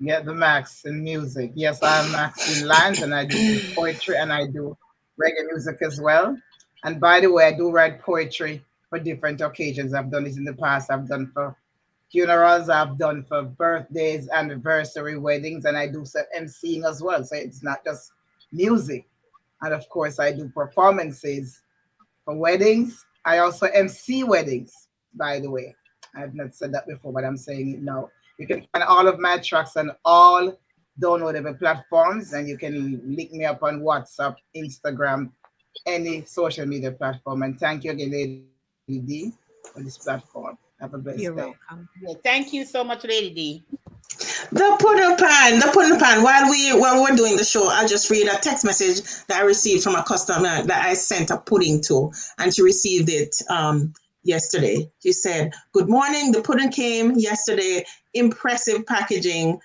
Get the max in music. Yes, I'm Max in lines and I do poetry and I do reggae music as well. And by the way, I do write poetry for different occasions. I've done this in the past. I've done for funerals, I've done for birthdays, anniversary, weddings, and I do some emceeing as well. So it's not just music. And of course, I do performances for weddings. I also MC weddings, by the way. I've not said that before, but I'm saying it now. You can find all of my tracks on all downloadable platforms, and you can link me up on WhatsApp, Instagram, any social media platform. And thank you again, Lady D, for this platform. Have a blessed day. You're welcome. Yeah, thank you so much, Lady D. The pudding pan. While we're doing the show, I'll just read a text message that I received from a customer that I sent a pudding to, and she received it yesterday. She said, "Good morning. The pudding came yesterday. Impressive packaging.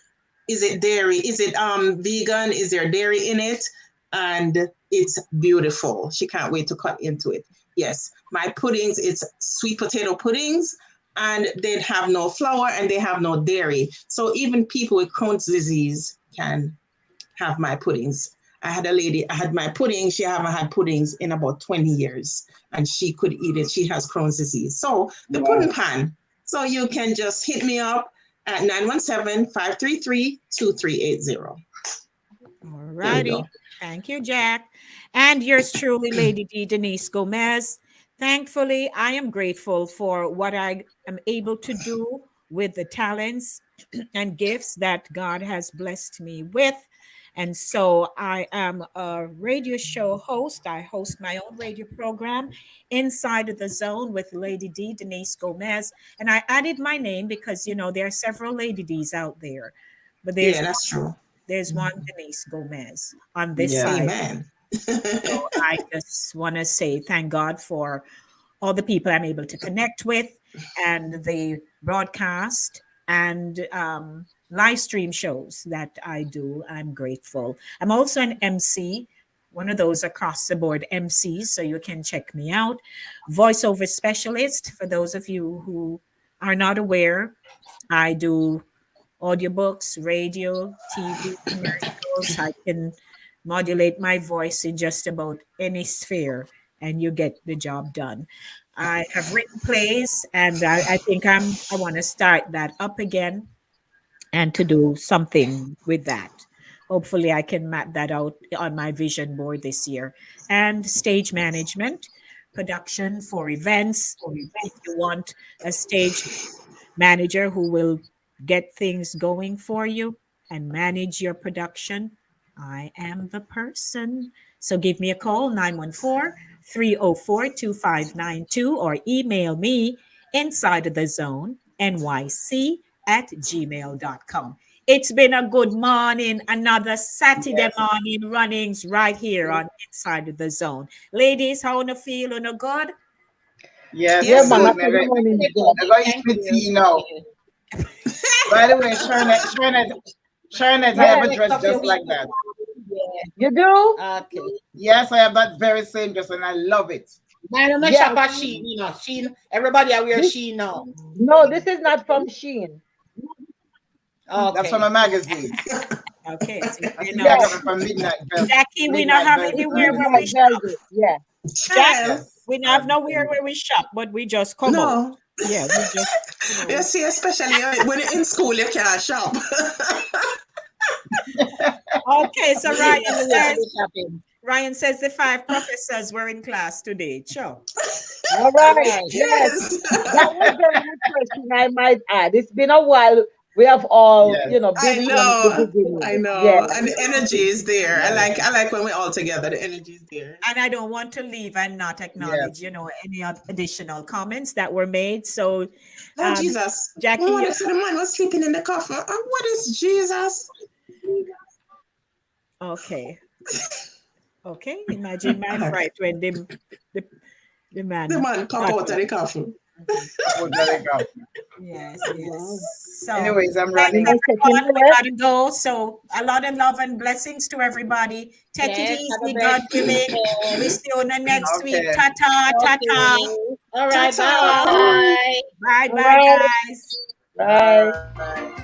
Is it dairy? Is it vegan? Is there dairy in it? And it's beautiful. She can't wait to cut into it. Yes, my puddings. It's sweet potato puddings." And they have no flour and they have no dairy. So even people with Crohn's disease can have my puddings. I had my pudding. She haven't had puddings in about 20 years and she could eat it. She has Crohn's disease. So the pudding pan. So you can just hit me up at 917-533-2380. All righty. Thank you, Jack. And yours truly, Lady D. Denise Gomez. Thankfully, I am grateful for what I am able to do with the talents and gifts that God has blessed me with. And so I am a radio show host. I host my own radio program, Inside of the Zone with Lady D, Denise Gomez. And I added my name because, there are several Lady Ds out there. But that's true. There's one Denise Gomez on this side. Amen. So I just want to say thank God for all the people I'm able to connect with and the broadcast and live stream shows that I do. I'm grateful. I'm also an MC, one of those across the board MCs, so you can check me out. Voiceover specialist, for those of you who are not aware, I do audiobooks, radio, TV, commercials. I can modulate my voice in just about any sphere and you get the job done. I have written plays and I think I want to start that up again and to do something with that. Hopefully I can map that out on my vision board this year. And stage management, production for events. If you want a stage manager who will get things going for you and manage your production, I am the person. So give me a call, 914-304-2592, or email me inside of the zone, nyc@gmail.com. It's been a good morning, another Saturday morning runnings right here on Inside of the Zone. Ladies, how you feel? You good? Yes, Yeah, man, I'm going to eat tea now. By the way, Sharonette, I have a dress just like that. You do? Okay. Yes, I have that very same dress and I love it. I don't know shop at Shein, Shein. Everybody are wear Shein now. No, this is not from Shein. Okay. That's from a magazine. Okay. So, From Midnight. Jackie, we don't have anywhere where we shop. Yeah. Jackie, we don't have nowhere where we shop, but we just come out. Yeah, we just. You see, especially when you're in school, you can't shop. Okay, so Ryan says, Ryan says the 5 professors were in class today. Sure. All All right. right. Yes. Yes. That was very refreshing, I might add. It's been a while. We have all, Yes. been I here at the know. I beginning. know. Yes. And the energy is there. I Yes. like when we're all together. The energy is there. And I don't want to leave and not Yes. acknowledge, any additional comments that were made. So, Lord um, Jesus. Jackie, What if the man was sleeping in the coffin? What is Jesus? okay. Okay. Imagine my fright when the, the The man man pop got out of up. the coffin. Suppose that they go. Yes, Wow. yes. So Anyways, I'm thanks running. Second everyone. We rest. gotta go. So a lot of love and blessings to everybody. Take it Yes, have a easy, God blessed willing. We weekend. see you on the next week. Okay. Ta ta ta ta. Okay. All right. Ta-ta. Bye. Bye All bye, right. guys. Bye. Bye.